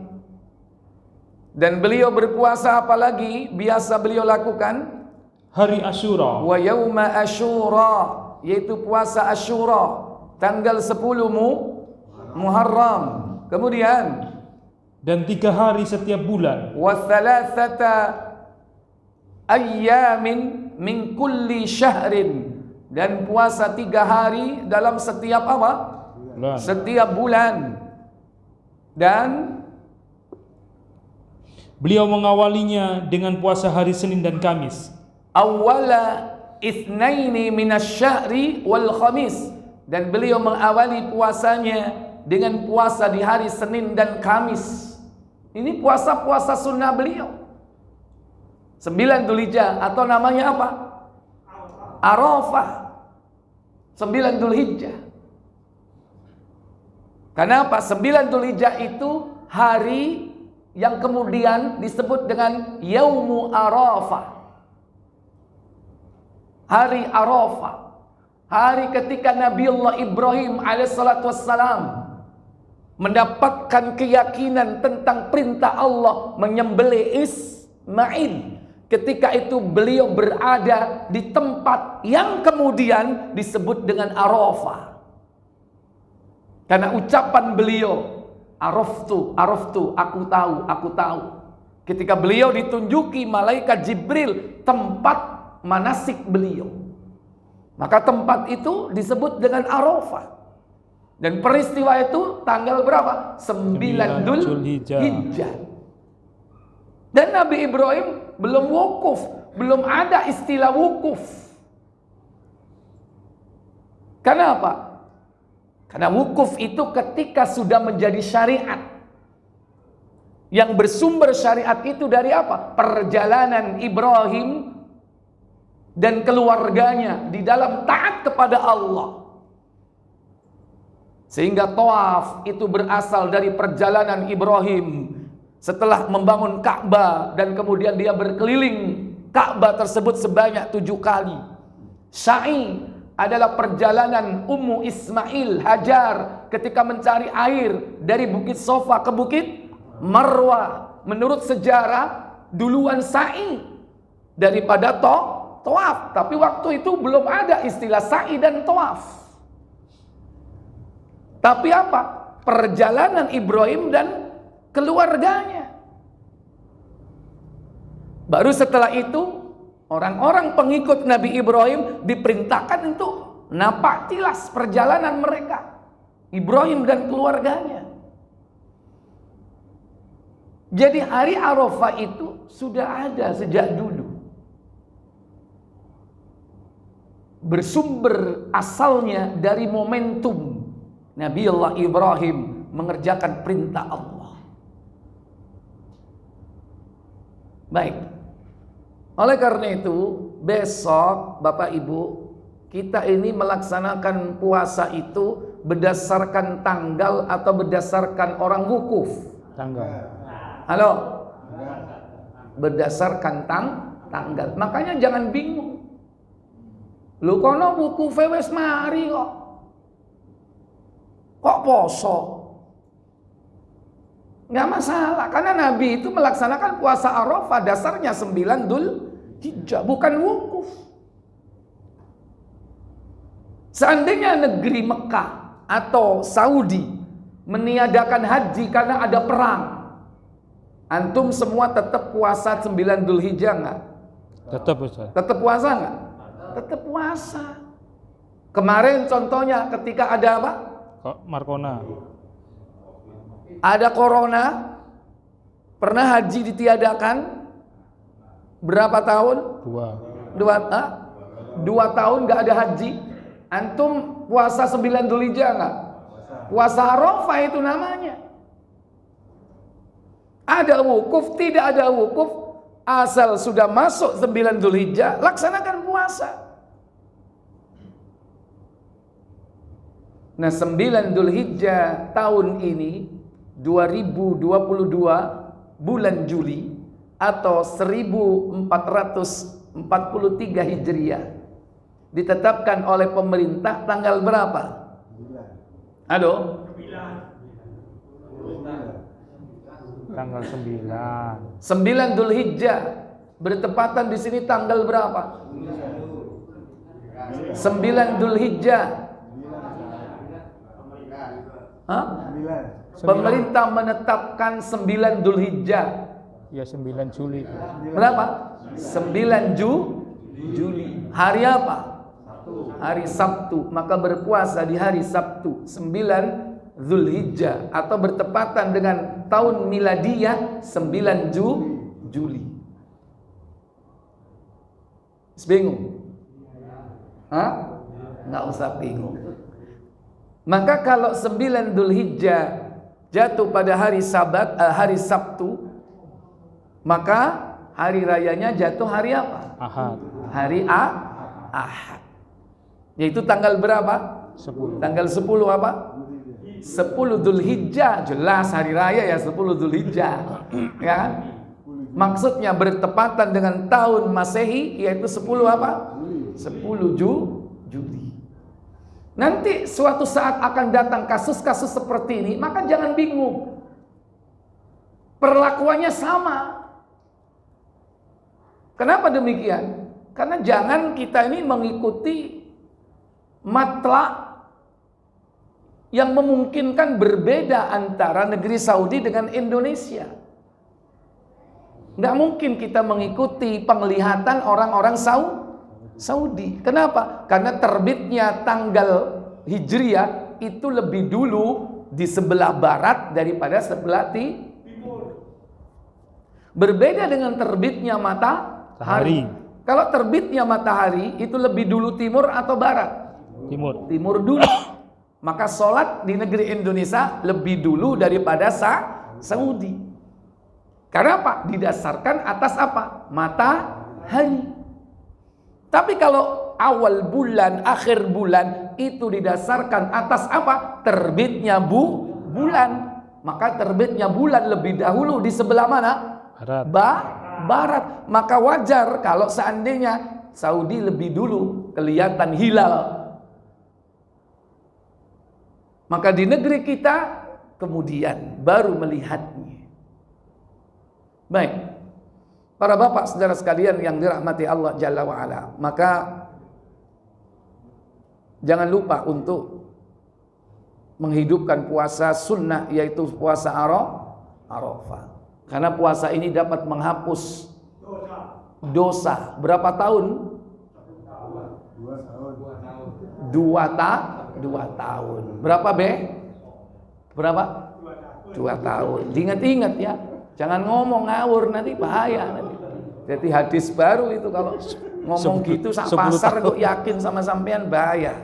dan beliau berpuasa apalagi biasa beliau lakukan Hari Asyura. wa yauma asyura, yaitu puasa Asyura tanggal 10 Muharram. Kemudian dan 3 hari setiap bulan. wa thalathata ayyamin min kulli syahrin, dan puasa 3 hari dalam setiap apa? Bulan. Setiap bulan. Dan beliau mengawalinya dengan puasa hari Senin dan Kamis. awwala itsnaini minasyahri wal khamis, dan beliau mengawali puasanya dengan puasa di hari Senin dan Kamis. Ini puasa-puasa sunnah beliau. 9 Dzulhijjah atau namanya apa? Arafah. 9 Dzulhijjah. Kenapa? 9 Dzulhijjah itu hari yang kemudian disebut dengan Yaumu Arafah. Hari Arafah. Hari ketika Nabiullah Ibrahim alaihissalatu wassalam mendapatkan keyakinan tentang perintah Allah menyembelih Ismail. Ketika itu beliau berada di tempat yang kemudian disebut dengan Arafah. Karena ucapan beliau, araftu, aku tahu. Ketika beliau ditunjuki malaikat Jibril tempat manasik beliau, maka tempat itu disebut dengan Arafah. Dan peristiwa itu tanggal berapa? 9 Dzulhijjah. Dan Nabi Ibrahim belum wukuf, belum ada istilah wukuf. Kenapa? Karena wukuf itu ketika sudah menjadi syariat. Yang bersumber syariat itu dari apa? Perjalanan Ibrahim dan keluarganya di dalam taat kepada Allah. Sehingga tawaf itu berasal dari perjalanan Ibrahim setelah membangun Ka'bah, dan kemudian dia berkeliling Ka'bah tersebut sebanyak 7 kali. Sa'i adalah perjalanan Ummu Ismail Hajar ketika mencari air dari Bukit Sofa ke Bukit Marwah. Menurut sejarah duluan sa'i daripada tawaf, tapi waktu itu belum ada istilah sa'i dan tawaf. Tapi apa? Perjalanan Ibrahim dan keluarganya. Baru setelah itu orang-orang pengikut Nabi Ibrahim diperintahkan untuk napak tilas perjalanan mereka, Ibrahim dan keluarganya. Jadi hari Arafah itu sudah ada sejak dulu. Bersumber asalnya dari momentum Nabiullah Ibrahim mengerjakan perintah Allah. Baik. Oleh karena itu, besok Bapak Ibu, kita ini melaksanakan puasa itu berdasarkan tanggal atau berdasarkan orang wukuf? Tanggal. Halo? Berdasarkan tanggal. Makanya jangan bingung. Lu kono wukufe wis mari kok. Kok poso? Nggak masalah, karena Nabi itu melaksanakan puasa Arafah dasarnya 9 Dzulhijjah, bukan wukuf. Seandainya negeri Mekah atau Saudi meniadakan haji karena ada perang, antum semua tetap puasa 9 Dzulhijjah nggak? Tetap Ustaz. Tetap puasa nggak? Tetap puasa. Kemarin contohnya ketika ada apa? Markona. Ada corona, pernah haji ditiadakan berapa tahun? 2 tahun nggak ada haji. Antum puasa 9 Dzulhijjah nggak? Puasa Arafah itu namanya. Ada wukuf, tidak ada wukuf, asal sudah masuk 9 Dzulhijjah, laksanakan puasa. Nah, 9 Dzulhijjah tahun ini 2022 bulan Juli atau 1443 Hijriah ditetapkan oleh pemerintah tanggal berapa? Aduh. Tanggal 9. 9 Dzulhijjah bertepatan di sini tanggal berapa? 9 Dzulhijjah. Hah? 9 Pemerintah menetapkan 9 Dzulhijjah. Ya 9 Juli. Berapa? 9 Juli. Hari apa? Hari Sabtu. Maka berpuasa di hari Sabtu 9 Dzulhijjah atau bertepatan dengan tahun miladiyah 9 Juli. Bingung? Hah? Nggak usah bingung. Maka kalau 9 Dzulhijjah jatuh pada hari hari Sabtu, maka hari rayanya jatuh hari apa? Ahad. Hari Ahad. Yaitu tanggal berapa? 10. Tanggal 10 apa? 10 Dzulhijjah. Jelas hari raya ya 10 Dzulhijjah. Ya kan? Maksudnya bertepatan dengan tahun Masehi, yaitu 10 apa? 10 Juli. Nanti suatu saat akan datang kasus-kasus seperti ini, maka jangan bingung. Perlakuannya sama. Kenapa demikian? Karena jangan kita ini mengikuti matlak yang memungkinkan berbeda antara negeri Saudi dengan Indonesia. Nggak mungkin kita mengikuti penglihatan orang-orang Saudi. Kenapa? Karena terbitnya tanggal Hijriah itu lebih dulu di sebelah barat daripada sebelah timur. Berbeda dengan terbitnya matahari. Kalau terbitnya matahari itu lebih dulu timur atau barat? Timur dulu. Maka sholat di negeri Indonesia lebih dulu daripada Saudi. Karena apa? Didasarkan atas apa? Matahari. Tapi kalau awal bulan, akhir bulan itu didasarkan atas apa? Terbitnya bulan. Maka terbitnya bulan lebih dahulu di sebelah mana? Barat. Maka wajar kalau seandainya Saudi lebih dulu kelihatan hilal. Maka di negeri kita kemudian baru melihatnya. Baik. Para bapak saudara sekalian yang dirahmati Allah Jalla wa'ala, maka jangan lupa untuk menghidupkan puasa sunnah, yaitu puasa Arafah. Karena puasa ini dapat menghapus dosa. Berapa tahun? 2 tahun. Berapa Berapa? 2 tahun. Ingat-ingat ya. Jangan ngomong ngawur, nanti bahaya nanti. Jadi hadis baru itu kalau ngomong gitu sak pasar kok yakin sama sampean bahaya.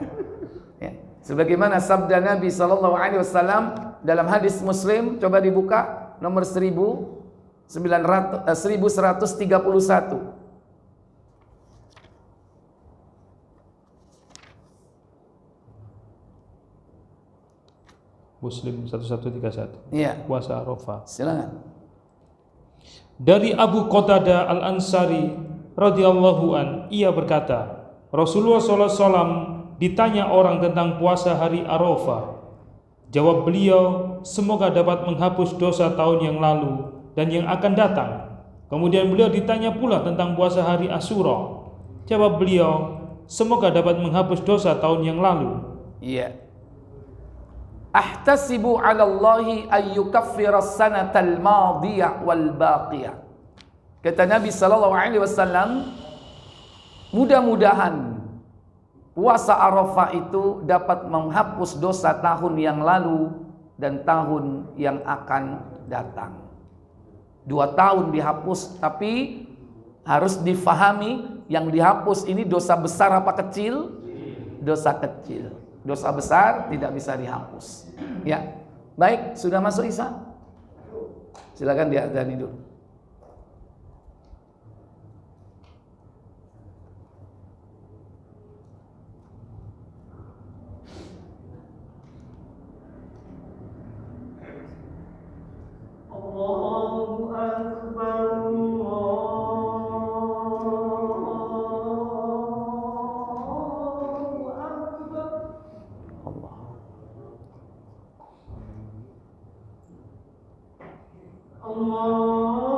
Ya. Sebagaimana sabda Nabi SAW dalam hadis Muslim, coba dibuka nomor 1131. Muslim 1131. Iya. Puasa Arafah. Silakan. Dari Abu Qatadah Al-Ansari radhiyallahu an, ia berkata, Rasulullah SAW ditanya orang tentang puasa hari Arafah. Jawab beliau, semoga dapat menghapus dosa tahun yang lalu dan yang akan datang. Kemudian beliau ditanya pula tentang puasa hari Asyura. Jawab beliau, semoga dapat menghapus dosa tahun yang lalu. Iya. Ahtasibu 'ala Allahi ay yukaffira as-sanatal madiyah wal baqiyah. Kata Nabi sallallahu alaihi wasallam, mudah-mudahan puasa Arafah itu dapat menghapus dosa tahun yang lalu dan tahun yang akan datang. 2 tahun dihapus, tapi harus difahami yang dihapus ini dosa besar apa kecil? Dosa kecil. Dosa besar tidak bisa dihapus. Ya, baik, sudah masuk Isa? Silakan diadzani dulu. Allahu Akbar. Allah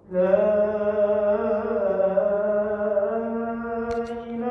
La ilaha illallah.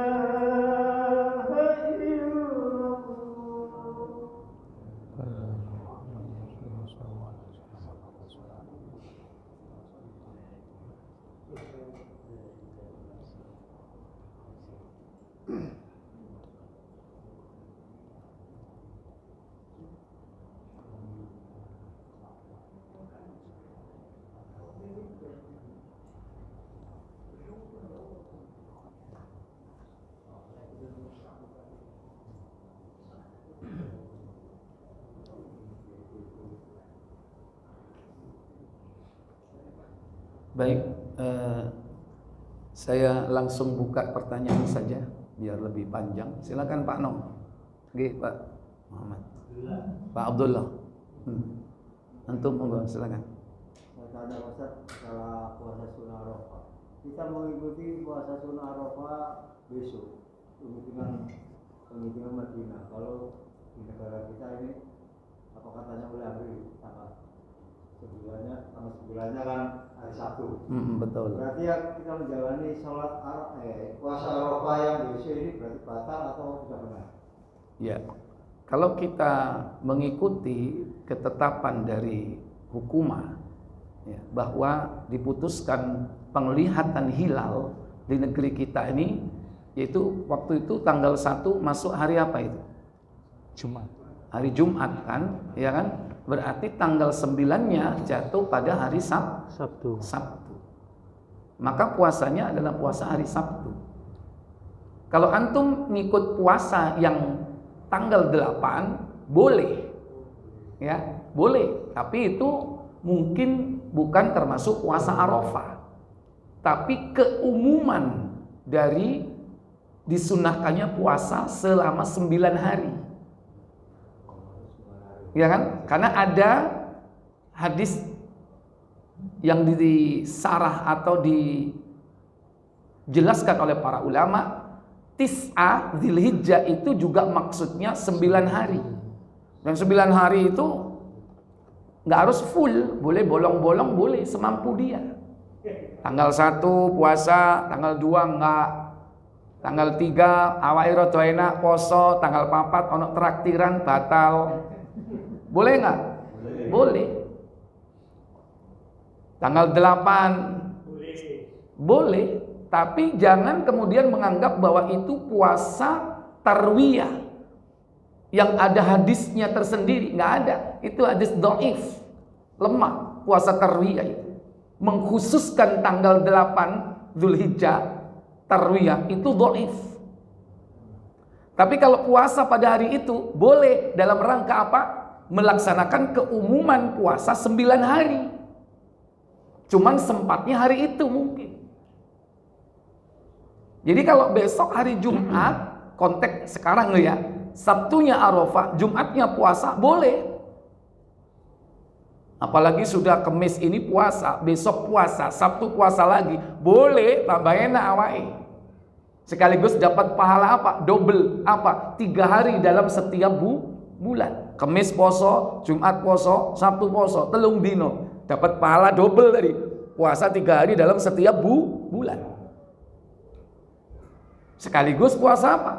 Baik, saya langsung buka pertanyaan saja biar lebih panjang. Silakan Pak Nom. Oke, Pak Muhammad. Pak Abdullah. Antum monggo silakan. Saya tanya Ustaz, kalau puasa sunnah Arafah, kita mengikuti puasa sunnah Arafah besok penghitungan Madinah. Kalau di negara kita ini apa katanya mulai hari tanggal sebulannya kan hari Sabtu. Betul. Berarti ya kita menjalani sholat puasa Arafah yang besok ini berarti batal atau tidak benar? Ya. Kalau kita mengikuti ketetapan dari hukumah ya, bahwa diputuskan penglihatan hilal di negeri kita ini, yaitu waktu itu tanggal 1 masuk hari apa itu? Jumat. Hari Jumat kan, ya kan? Berarti tanggal 9-nya jatuh pada hari Sabtu. Maka puasanya adalah puasa hari Sabtu. Kalau antum ngikut puasa yang tanggal 8 boleh. Ya, boleh, tapi itu mungkin bukan termasuk puasa Arafah. Tapi keumuman dari disunahkannya puasa selama 9 hari. Ya kan? Karena ada hadis yang disarah atau dijelaskan oleh para ulama, Tis'a Dzulhijjah itu juga maksudnya 9 hari. Dan 9 hari itu nggak harus full, boleh bolong-bolong, boleh semampu dia. Tanggal 1 puasa, tanggal 2 enggak. Tanggal 3 awake rada enak poso, tanggal 4 ono traktiran batal. Boleh enggak? Boleh. Tanggal 8 boleh, tapi jangan kemudian menganggap bahwa itu puasa tarwiyah yang ada hadisnya tersendiri. Nggak ada, itu hadis dhaif, lemah. Puasa tarwiyah itu mengkhususkan tanggal 8 Dzulhijjah tarwiyah itu dhaif. Tapi kalau puasa pada hari itu boleh dalam rangka apa? Melaksanakan keumuman puasa 9 hari. Cuman sempatnya hari itu mungkin. Jadi kalau besok hari Jumat, konteks sekarang ya, Sabtunya Arafah, Jumatnya puasa, boleh. Apalagi sudah Kemis ini puasa, besok puasa, Sabtu puasa lagi, boleh, tambah enak awake. Sekaligus dapat pahala apa? Double apa? 3 hari dalam setiap bulan. Kemis poso, Jumat poso, Sabtu poso, telung dino. Dapat pahala double tadi. Puasa 3 hari dalam setiap bulan. Sekaligus puasa apa?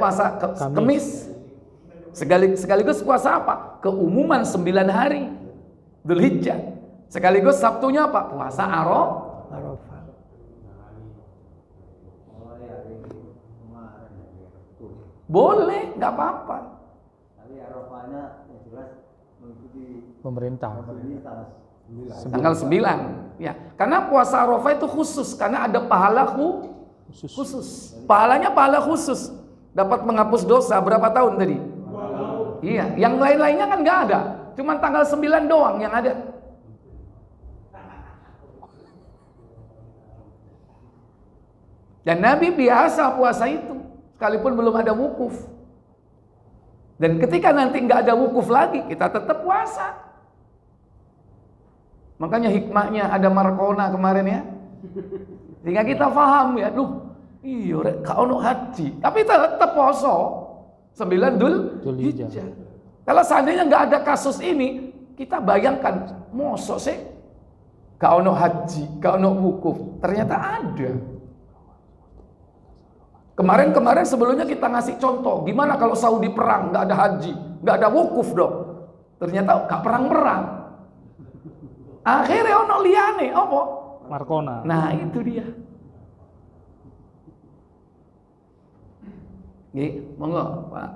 Puasa Kemis. Sekaligus puasa apa? Keumuman 9 hari Dzulhijjah. Sekaligus Sabtunya apa? Puasa Arafah. Boleh, nggak apa-apa. Tapi Arafahnya yang jelas mengikuti Pemerintah. Tanggal 9. Ya, karena puasa Arafah itu khusus karena ada pahala khusus. Pahalanya pahala khusus. Dapat menghapus dosa berapa tahun tadi? 2 tahun. Iya, yang lain-lainnya kan nggak ada. Cuman tanggal 9 doang yang ada. Dan Nabi biasa puasa itu, sekalipun belum ada wukuf. Dan ketika nanti nggak ada wukuf lagi, kita tetap puasa. Makanya hikmahnya ada Markona kemarin ya. Sehingga kita paham ya, iya rek ono haji, tapi tetap poso 9 Dzulhijjah. Kalau seandainya nggak ada kasus ini, kita bayangkan mosok sih gak ono haji, gak ono wukuf. Ternyata ada. Kemarin sebelumnya kita ngasih contoh, gimana kalau Saudi perang, gak ada haji, gak ada wukuf dong. Ternyata gak perang-perang. Akhirnya ono liane, apa? Markona. Nah itu dia. Nggih, monggo Pak.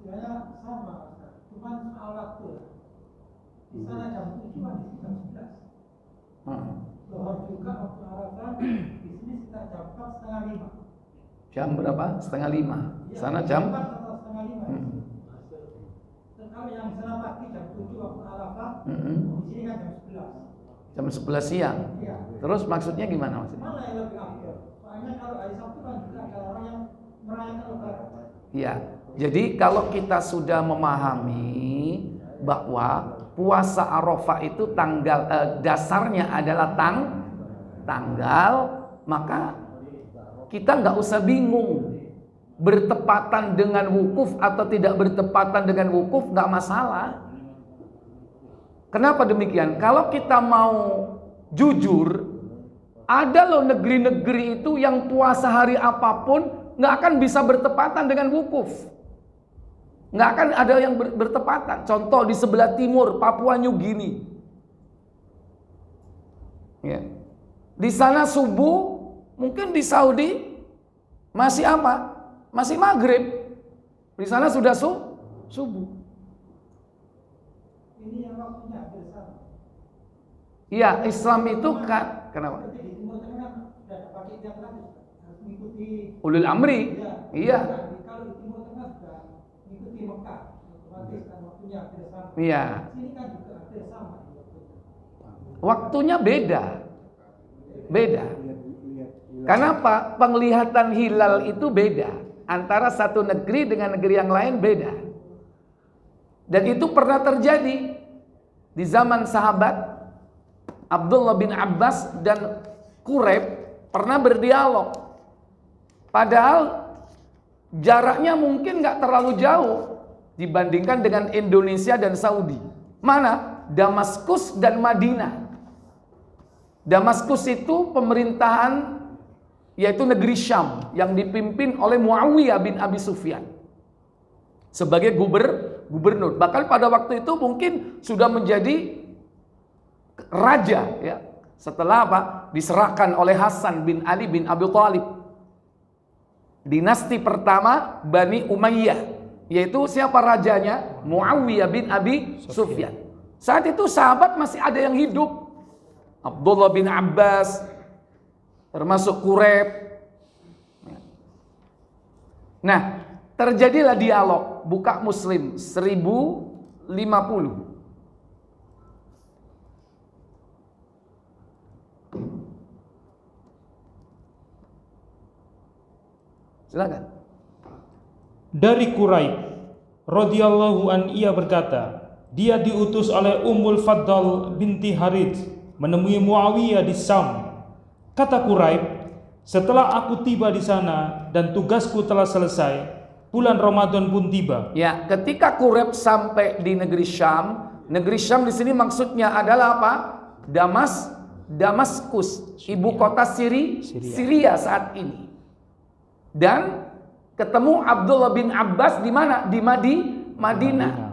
Sebenarnya sama, cuman soal waktu. Di sana jam 7, di sini jam 11. Lohor juga waktu Arafah, di sini sekitar jam 4:30. Jam berapa? 4:30. Sana jam 4 atau 4:30. Dan kalau yang sana pagi jam 7 waktu Arafah, di sini kan jam 11. jam 11 siang. Iya. Terus maksudnya gimana maksudnya? Mana yang lebih afdal? Soalnya kalau hari Sabtu kan juga ada orang yang merayakan Lebaran. Iya. Jadi kalau kita sudah memahami bahwa puasa Arafah itu dasarnya adalah tanggal, maka kita nggak usah bingung bertepatan dengan wukuf atau tidak bertepatan dengan wukuf, nggak masalah. Kenapa demikian? Kalau kita mau jujur, ada loh negeri-negeri itu yang puasa hari apapun nggak akan bisa bertepatan dengan wukuf. Nggak akan ada yang bertepatan. Contoh di sebelah timur, Papua New Guinea. Ya. Di sana subuh, mungkin di Saudi masih apa? Masih maghrib. Di sana sudah subuh. Ini yang waktunya hampir sama. Iya, Islam itu kan kenapa? Berarti di Timur Tengah sudah pakai jam lagi, harus mengikuti. Ulul amri. Iya. Kalau di Timur Tengah sudah mengikuti Mekah, otomatis kan waktunya hampir sama. Iya. Sini kan juga hampir sama. Waktunya beda. Beda. Kenapa? Penglihatan hilal itu beda. Antara satu negeri dengan negeri yang lain beda. Dan itu pernah terjadi di zaman sahabat. Abdullah bin Abbas dan Quraib pernah berdialog. Padahal jaraknya mungkin gak terlalu jauh dibandingkan dengan Indonesia dan Saudi. Mana? Damaskus dan Madinah. Damaskus itu pemerintahan, yaitu negeri Syam yang dipimpin oleh Muawiyah bin Abi Sufyan sebagai gubernur. Bahkan pada waktu itu mungkin sudah menjadi raja ya. Setelah apa? Diserahkan oleh Hasan bin Ali bin Abi Thalib. Dinasti pertama Bani Umayyah, yaitu siapa rajanya? Muawiyah bin Abi Sufyan. Saat itu sahabat masih ada yang hidup. Abdullah bin Abbas, termasuk Quraib. Nah, terjadilah dialog. Buka Muslim 1050. Silakan. Dari Quraib radhiyallahu an, ia berkata, dia diutus oleh Ummul Faddal binti Harith menemui Muawiyah di Syam. Kata Quraib, setelah aku tiba di sana dan tugasku telah selesai, bulan Ramadan pun tiba. Ya, ketika Quraib sampai di negeri Syam di sini maksudnya adalah apa? Damaskus, ibu kota Syria saat ini. Dan ketemu Abdullah bin Abbas di mana? Di Madinah.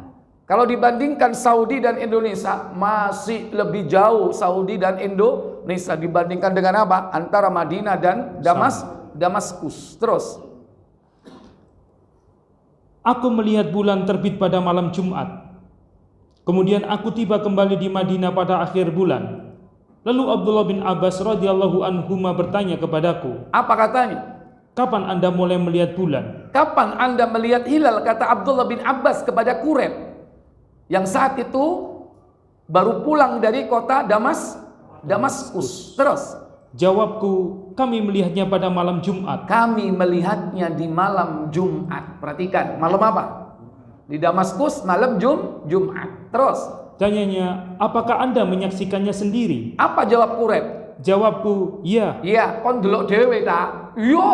Kalau dibandingkan Saudi dan Indonesia, masih lebih jauh Saudi dan Indonesia dibandingkan dengan apa? Antara Madinah dan Damaskus. Terus, aku melihat bulan terbit pada malam Jumat. Kemudian aku tiba kembali di Madinah pada akhir bulan. Lalu Abdullah bin Abbas radhiyallahu anhuma bertanya kepadaku, apa katanya? kapan Anda mulai melihat bulan? Kapan Anda melihat hilal? Kata Abdullah bin Abbas kepada Quraib, yang saat itu baru pulang dari kota Damaskus. Terus, jawabku, kami melihatnya pada malam Jumat. kami melihatnya di malam Jumat. Perhatikan, malam apa? Di Damaskus malam Jumat. Terus, Tanyanya, apakah Anda menyaksikannya sendiri? apa jawab Quraib? Jawabku, ya. Iya, kon delok dhewe ta? Iya.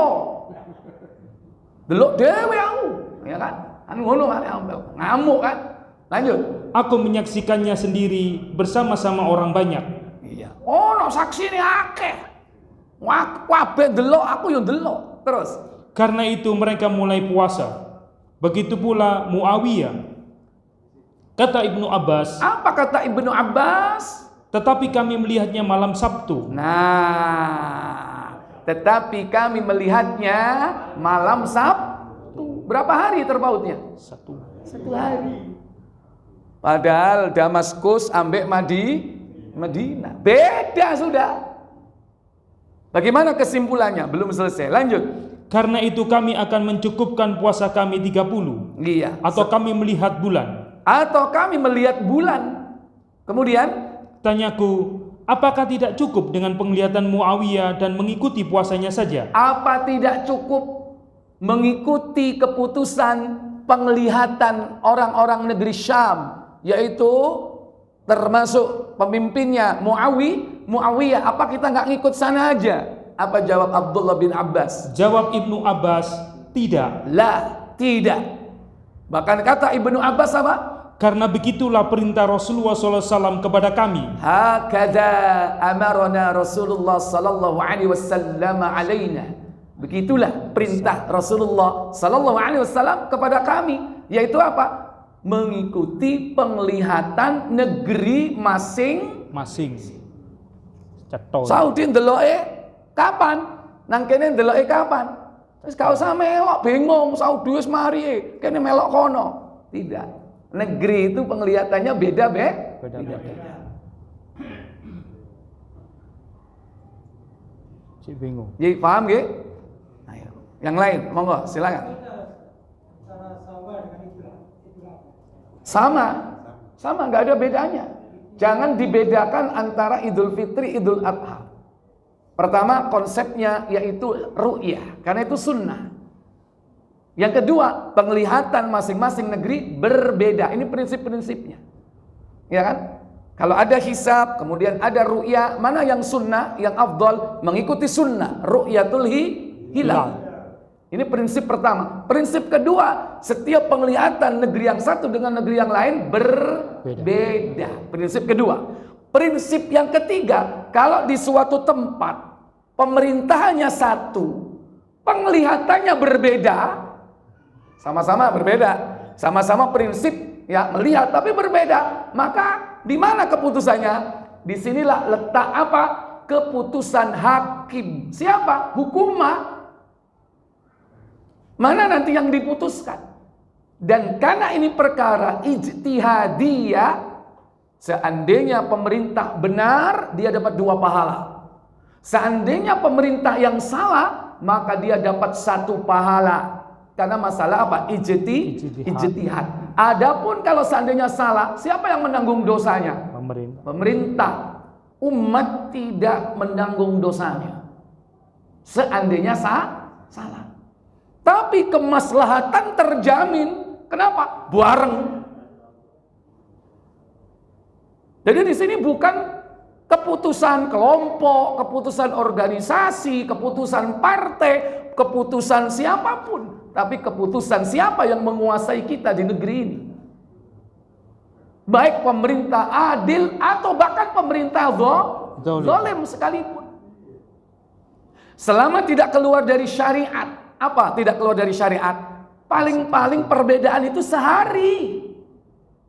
Delok dhewe aku, ya kan? Kan ngono kan, ngamuk kan. Lanjut. Aku menyaksikannya sendiri bersama-sama orang banyak. Iya. ono saksi ini akeh. Kabeh delok, aku yo delok. Terus Karena itu mereka mulai puasa. Begitu pula Muawiyah. Kata Ibnu Abbas, apa kata Ibnu Abbas? tetapi kami melihatnya malam Sabtu. Nah, tetapi kami melihatnya malam Sabtu. Berapa hari terpautnya? Satu. 1 hari. Padahal Damaskus ambek Madinah beda sudah. Bagaimana kesimpulannya? Belum selesai. Lanjut. Karena itu kami akan mencukupkan puasa kami 30. Iya. Atau kami melihat bulan. Atau kami melihat bulan. Kemudian Tanyaku, apakah tidak cukup dengan penglihatan Muawiyah dan mengikuti puasanya saja? apa tidak cukup mengikuti keputusan penglihatan orang-orang negeri Syam, yaitu termasuk pemimpinnya Muawiyah? Apa kita nggak ngikut sana aja? Apa jawab Abdullah bin Abbas? Jawab Ibnu Abbas, tidak. Lah, tidak. Bahkan kata Ibnu Abbas apa? Karena begitulah perintah Rasulullah SAW kepada kami. Hakadha amarna Rasulullah sallallahu alaihi wasallam alaina. Begitulah perintah Rasulullah sallallahu alaihi wasallam kepada kami, yaitu apa? Mengikuti penglihatan negeri masing-masing. Cetol. Saudi ndeloke kapan? Nang kene ndeloke kapan? Wis gak usah melok bingung, Saudi wis mari kene melok kono. Tidak. Negeri itu penglihatannya beda. Cik bingung. Jadi paham nggih? Ayo. Yang lain, monggo silakan. Cara sabar dengan Idul Sama, nggak ada bedanya. Jangan dibedakan antara Idul Fitri, Idul Adha. Pertama, konsepnya yaitu ru'yah, karena itu sunnah. Yang kedua, penglihatan masing-masing negeri berbeda. Ini prinsip-prinsipnya. Ya kan? Kalau ada hisab, kemudian ada ru'yah, mana yang sunnah, yang afdal? Mengikuti sunnah, ru'yatul hilal. Ini prinsip pertama. Prinsip kedua, setiap penglihatan negeri yang satu dengan negeri yang lain berbeda. Prinsip kedua. Prinsip yang ketiga, kalau di suatu tempat pemerintahannya satu, penglihatannya berbeda, sama-sama berbeda, sama-sama prinsip ya melihat tapi berbeda, maka di mana keputusannya? Disinilah letak apa? Keputusan hakim. Siapa? Hukumah. Mana nanti yang diputuskan? Dan karena ini perkara ijtihadiyah, seandainya pemerintah benar, dia dapat 2 pahala. Seandainya pemerintah yang salah, maka dia dapat 1 pahala. Karena masalah apa? Ijtihad. Adapun kalau seandainya salah, siapa yang menanggung dosanya? Pemerintah. Umat tidak menanggung dosanya. Seandainya salah. Tapi kemaslahatan terjamin. Kenapa? Bareng. Jadi di sini bukan keputusan kelompok, keputusan organisasi, keputusan partai, keputusan siapapun. Tapi keputusan siapa yang menguasai kita di negeri ini. Baik pemerintah adil atau bahkan pemerintah zalim sekalipun. Selama tidak keluar dari syariat. Apa tidak keluar dari syariat? Paling-paling perbedaan itu sehari.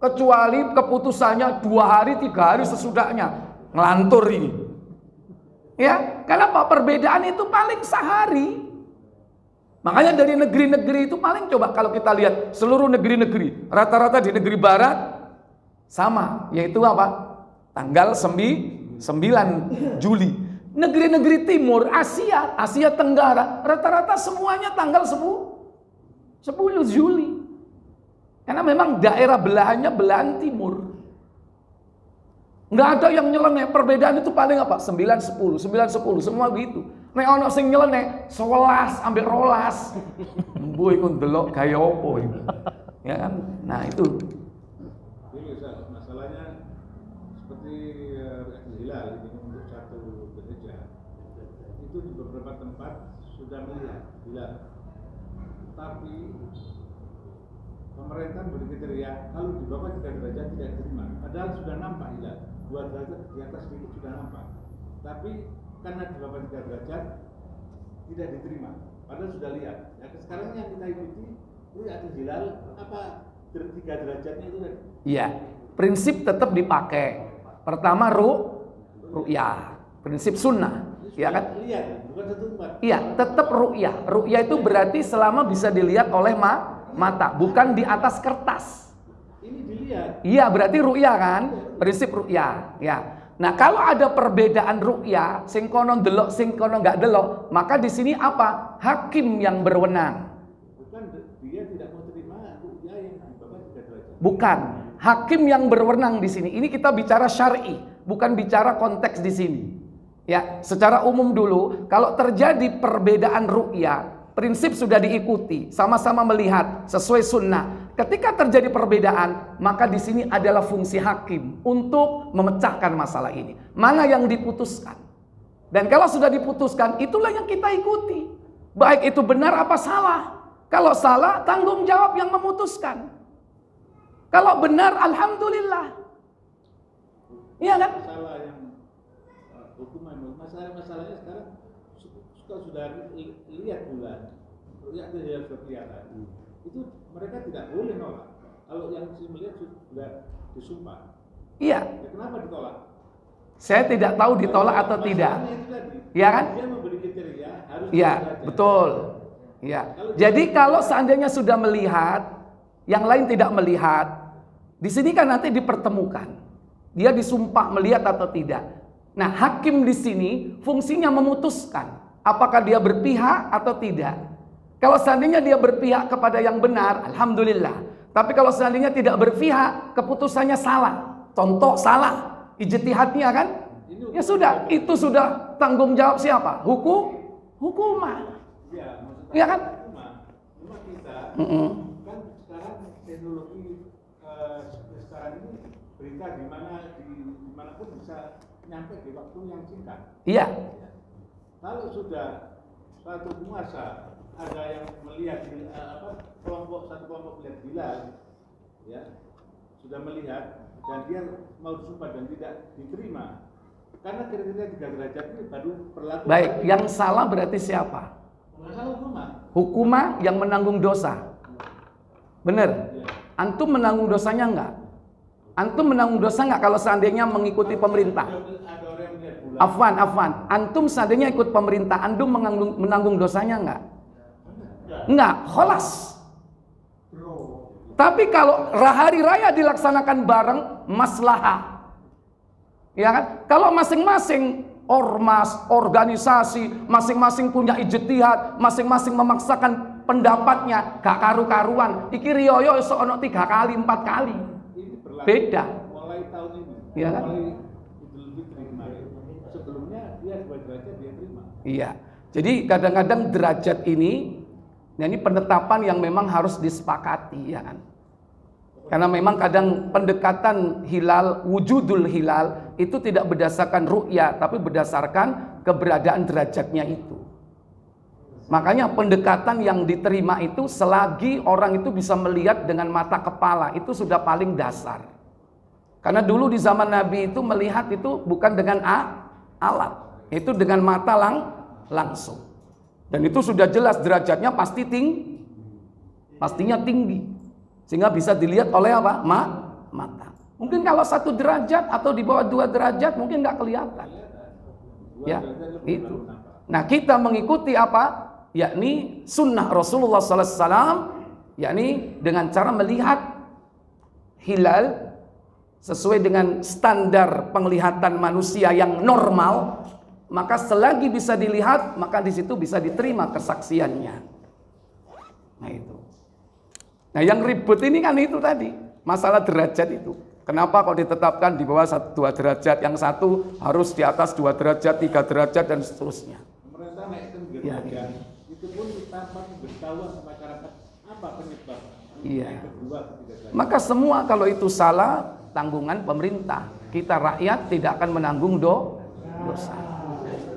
Kecuali keputusannya 2 hari, 3 hari sesudahnya. Ngelantur ini. Ya, kenapa? Perbedaan itu paling sehari. Makanya dari negeri-negeri itu paling coba kalau kita lihat seluruh negeri-negeri, rata-rata di negeri barat sama, yaitu apa? Tanggal 9 Juli. Negeri-negeri timur, Asia Tenggara, rata-rata semuanya tanggal 10 Juli. Karena memang daerah belahannya belahan timur. Nggak ada yang nyeleneh, perbedaan itu paling apa? 9-10, semua begitu. Nek ono sing nyeleneh 11 ambek 12. Mbuh iku ndelok gaya opo iki. Ya kan? Nah, itu. Ini masalahnya seperti hilal ini untuk satu gereja. Itu di beberapa tempat sudah melihat hilal. Tapi pemerintah beri kriteria kalau di bawah 3 derajat tidak diterima. Padahal sudah nampak hilal. 2 derajat di atas sedikit sudah nampak. tapi karena di bawah 3 derajat tidak diterima. Padahal sudah lihat. Ya, sekarang yang kita ikuti ru'yatul hilal apa 3 derajatnya itu tadi? Iya, prinsip tetap dipakai. Pertama ru'yah, prinsip sunnah, ya kan? Lihat, bukan satu tempat. Iya, tetap ru'yah. Ru'yah itu berarti selama bisa dilihat oleh mata, bukan di atas kertas. Ini dilihat. Iya, berarti ru'yah kan? Prinsip ru'yah, ya. Nah, kalau ada perbedaan ru'yah, sing kono delok, sing kono nggak delok, maka di sini apa? Hakim yang berwenang. Bukan, dia tidak mau terima ru'yah yang di bawah 3 derajat. Bukan, hakim yang berwenang di sini. Ini kita bicara syar'i, bukan bicara konteks di sini. Ya, secara umum dulu, kalau terjadi perbedaan ru'yah, prinsip sudah diikuti, sama-sama melihat sesuai sunnah. Ketika terjadi perbedaan, maka di sini adalah fungsi hakim untuk memecahkan masalah ini. Mana yang diputuskan? Dan kalau sudah diputuskan, itulah yang kita ikuti. Baik itu benar apa salah. Kalau salah, tanggung jawab yang memutuskan. Kalau benar, alhamdulillah. Iya kan? Masalah yang hukuman, masalahnya sekarang sudah lihat bulan, lihat dia sudah kelihatan. Itu mereka tidak boleh nolak. Kalau yang melihat sudah disumpah. Iya. Ya, kenapa ditolak? Saya tidak tahu ditolak atau tidak. Ya kan? Dia memberi kriteria harus. Iya, betul. Ya. Jadi kalau seandainya sudah melihat, yang lain tidak melihat, di sini kan nanti dipertemukan. Dia disumpah melihat atau tidak. Nah, hakim di sini fungsinya memutuskan apakah dia berpihak atau tidak. Kalau seandainya dia berpihak kepada yang benar, alhamdulillah. Tapi kalau seandainya tidak berpihak, keputusannya salah. Contoh salah, ijtihadnya kan? Ya sudah, itu sudah tanggung jawab siapa? Hukuman. Iya kan? Cuma kita kan sekarang teknologi sekarang ini berita dimanapun bisa nyampe di waktu yang singkat. Iya. Kalau sudah satu penguasa ada yang melihat satu kelompok melihat hilal, ya sudah melihat dan dia mau disumpah dan tidak diterima karena kriteria 3 derajat ini baru berlaku. Baik, yang salah berarti siapa? Masalah Hukumah yang menanggung dosa. Benar? Ya. Antum menanggung dosanya enggak? Antum menanggung dosa enggak kalau seandainya mengikuti pemerintah? Ada orang yang melihat bulan. Afwan. Antum seandainya ikut pemerintah, antum menanggung dosanya enggak? Enggak, kholas. Tapi kalau hari raya dilaksanakan bareng, maslahah. Ya kan? Kalau masing-masing ormas, organisasi, masing-masing punya ijtihad, masing-masing memaksakan pendapatnya, gak karu-karuan. Iki riyoyo iso ono 3 kali, 4 kali. Beda. Mulai tahun ini. Iya kan? Mulai Idul Fitri kemarin. Sebelumnya dia 2 derajat dia terima. Iya. Jadi kadang-kadang derajat ini, nah ini penetapan yang memang harus disepakati, ya kan? Karena memang kadang pendekatan hilal, wujudul hilal itu tidak berdasarkan ru'ya, tapi berdasarkan keberadaan derajatnya itu. Makanya pendekatan yang diterima itu selagi orang itu bisa melihat dengan mata kepala, itu sudah paling dasar. Karena dulu di zaman Nabi itu melihat itu bukan dengan alat, itu dengan mata langsung. Dan itu sudah jelas derajatnya pasti pastinya tinggi. Sehingga bisa dilihat oleh apa? Mata. Mungkin kalau 1 derajat atau di bawah 2 derajat mungkin nggak kelihatan. Ya, itu. Nah, kita mengikuti apa? Yakni sunnah Rasulullah SAW, yakni dengan cara melihat hilal sesuai dengan standar penglihatan manusia yang normal. Maka selagi bisa dilihat, maka di situ bisa diterima kesaksiannya. Nah itu. Nah yang ribut ini kan itu tadi, masalah derajat itu. Kenapa kok ditetapkan di bawah 2 derajat, yang satu harus di atas 2 derajat, 3 derajat dan seterusnya. Pemerintah naikkan 3 derajat, itu pun tanpa beritahuan ke masyarakat apa penyebab. Iya. Maka semua kalau itu salah, tanggungan pemerintah. Kita rakyat tidak akan menanggung dosa.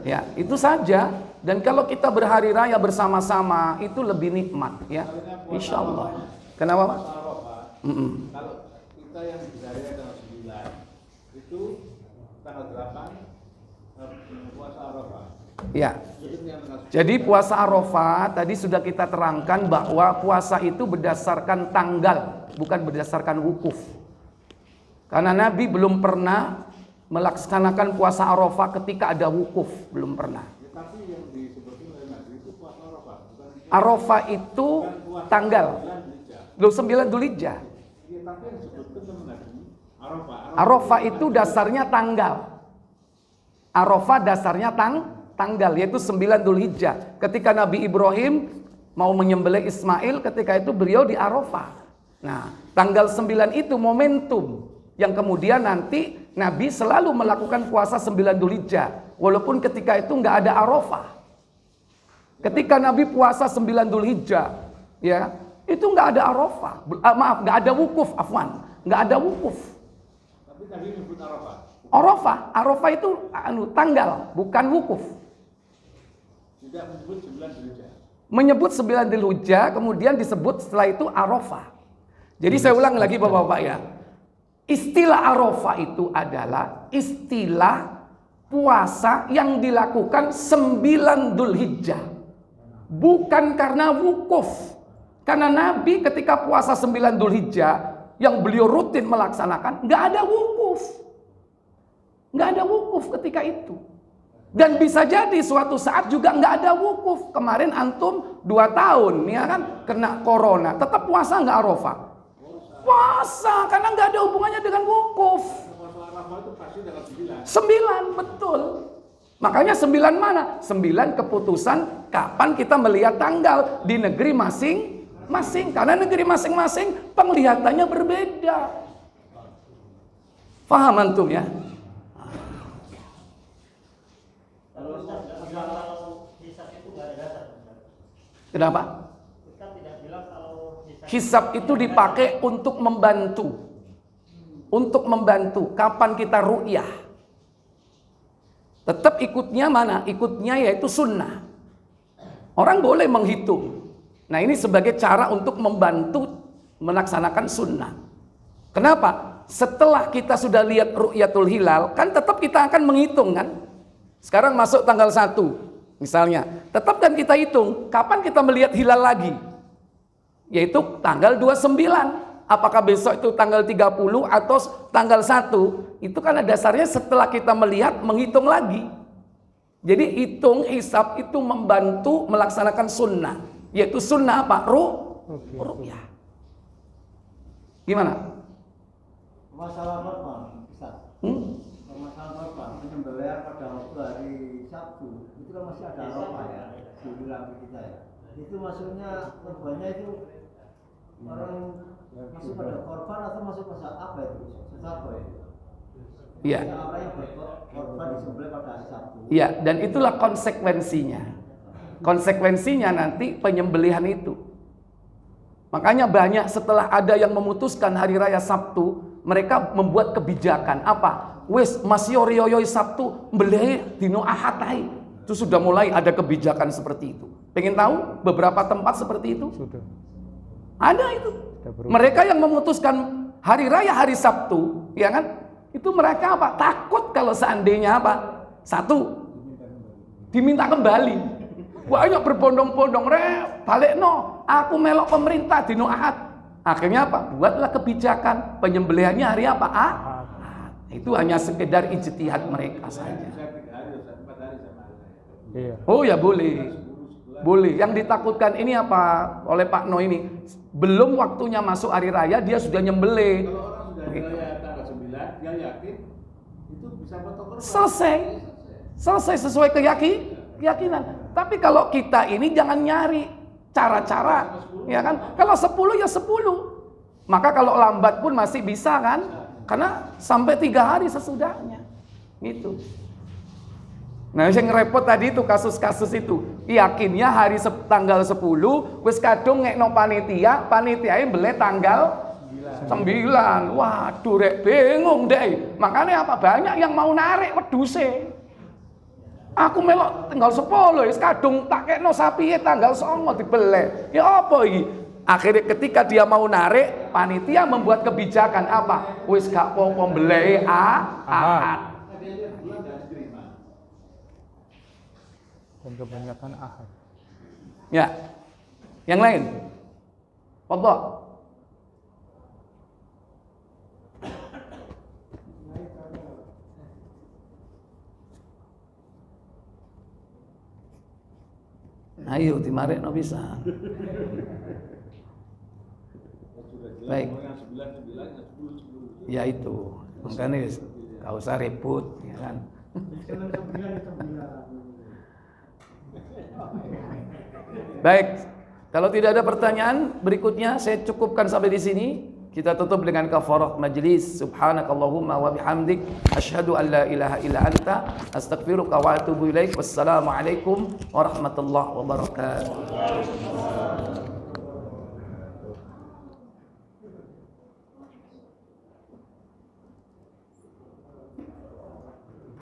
Ya, itu saja. Dan kalau kita berhari raya bersama-sama, itu lebih nikmat, ya. Insya Allah. Kenapa, Pak? Kalau kita yang berhari tanggal 9, itu tanggal 8 puasa Arafah. Ya. Jadi puasa Arafah tadi sudah kita terangkan bahwa puasa itu berdasarkan tanggal, bukan berdasarkan wukuf. Karena Nabi belum pernah melaksanakan puasa Arafah ketika ada wukuf, belum pernah. Ya, tapi yang disebutkan oleh Nabi itu puasa Arafah, bukan Arafah itu tanggal 9 Dzulhijjah. Iya, tapi yang disebutkan sama Nabi Arafah. Arafah itu dasarnya tanggal. Arafah dasarnya tanggal, yaitu 9 Dzulhijjah. Ketika Nabi Ibrahim mau menyembelih Ismail, ketika itu beliau di Arafah. Nah, tanggal 9 itu momentum yang kemudian nanti Nabi selalu melakukan puasa 9 Dzulhijjah, walaupun ketika itu nggak ada Arafah. Ketika Nabi puasa 9 Dzulhijjah, ya, itu nggak ada Arafah. Nggak ada wukuf, afwan, nggak ada wukuf. Tapi Nabi menyebut Arafah. Arafah itu tanggal, bukan wukuf. Tidak menyebut 9 Dzulhijjah. Menyebut 9 Dzulhijjah, kemudian disebut setelah itu Arafah. Jadi saya ulang lagi Bapak-bapak ya. Istilah Arafah itu adalah istilah puasa yang dilakukan 9 Dzulhijjah. Bukan karena wukuf. Karena Nabi ketika puasa 9 Dzulhijjah yang beliau rutin melaksanakan, nggak ada wukuf. Nggak ada wukuf ketika itu. Dan bisa jadi suatu saat juga nggak ada wukuf. Kemarin antum 2 tahun ya kan kena corona, tetap puasa nggak Arafah? Puasa, karena nggak ada hubungannya dengan wukuf. Puasa Arafah itu pasti dalam 9. 9, betul. Makanya 9 mana? 9 keputusan kapan kita melihat tanggal di negeri masing-masing. Karena negeri masing-masing penglihatannya berbeda. Paham antum ya? Kenapa? Hisab itu dipakai untuk membantu. Untuk membantu kapan kita ru'yah. Tetap ikutnya mana? Ikutnya yaitu sunnah. Orang boleh menghitung. Nah ini sebagai cara untuk membantu melaksanakan sunnah. Kenapa? Setelah kita sudah lihat ru'yatul hilal, kan tetap kita akan menghitung kan? Sekarang masuk tanggal 1 misalnya, tetap kan kita hitung kapan kita melihat hilal lagi, yaitu tanggal 29. Apakah besok itu tanggal 30 atau tanggal 1? Itu karena dasarnya setelah kita melihat menghitung lagi. Jadi hitung hisab itu membantu melaksanakan sunnah, yaitu sunnah apa? Ru'yah. Gimana? Masalah apa, Ustaz? Masalah apa? Penyembelihan pada waktu hari Sabtu itu kan masih ada Arafah ya, di wilayah kita ya. Itu maksudnya korbannya itu orang masuk pada korban atau masuk pada apa itu? Sesuatu ya? Iya. Orang yang berkorban disembelih pada hari Sabtu. Iya, dan itulah konsekuensinya. Konsekuensinya nanti penyembelihan itu. Makanya banyak setelah ada yang memutuskan hari raya Sabtu, mereka membuat kebijakan apa? Wes masih rioyoi Sabtu mbelih dino Ahad. Itu sudah mulai ada kebijakan seperti itu. Pengen tahu beberapa tempat seperti itu? Sudah. Ada itu. Mereka yang memutuskan hari raya hari Sabtu, ya kan? Itu mereka apa? Takut kalau seandainya apa? 1 diminta kembali. Banyak berbondong-bondong, balik no. Aku melok pemerintah dino Ahad. Akhirnya apa? Buatlah kebijakan penyembelihannya hari apa? Itu hanya sekedar ijtihad mereka saja. Oh ya boleh. Boleh. Yang ditakutkan ini apa? Oleh Pak No ini. Belum waktunya masuk hari raya dia sudah nyembelih. Kalau orang sudah hari raya tanggal 9, dia yakin itu bisa potong korban. Selesai sesuai keyakinan. Tapi kalau kita ini jangan nyari cara-cara, ya kan? Kalau 10 ya 10. Maka kalau lambat pun masih bisa kan? Karena sampai 3 hari sesudahnya. Gitu. Nah, yang repot tadi itu kasus-kasus itu. Yakinnya hari tanggal 10 wis kadung ngekno panitiae mbelih tanggal 9. Waduh rek bingung deh. Makanya apa? Banyak yang mau narik weduse. Aku melok tanggal 10 wis kadung tak kekno sapiye tanggal 9 dibeleh. Ya apa iki? Akhirnya ketika dia mau narik, panitia membuat kebijakan apa? Wis gak apa-apa mbeleh Ahad. Dan kebanyakan ahad. Ya. Yang lain? Fadhal. Ayo timarek no bisa. Baik. Ya itu. Makanya gak usah ribut, ya kan. Baik. Kalau tidak ada pertanyaan, berikutnya saya cukupkan sampai di sini. Kita tutup dengan kafarah majlis. Subhanakallahumma wa bihamdik asyhadu an la ilaha illa anta astaghfiruka wa atubu ilaik. Wassalamualaikum warahmatullahi wabarakatuh.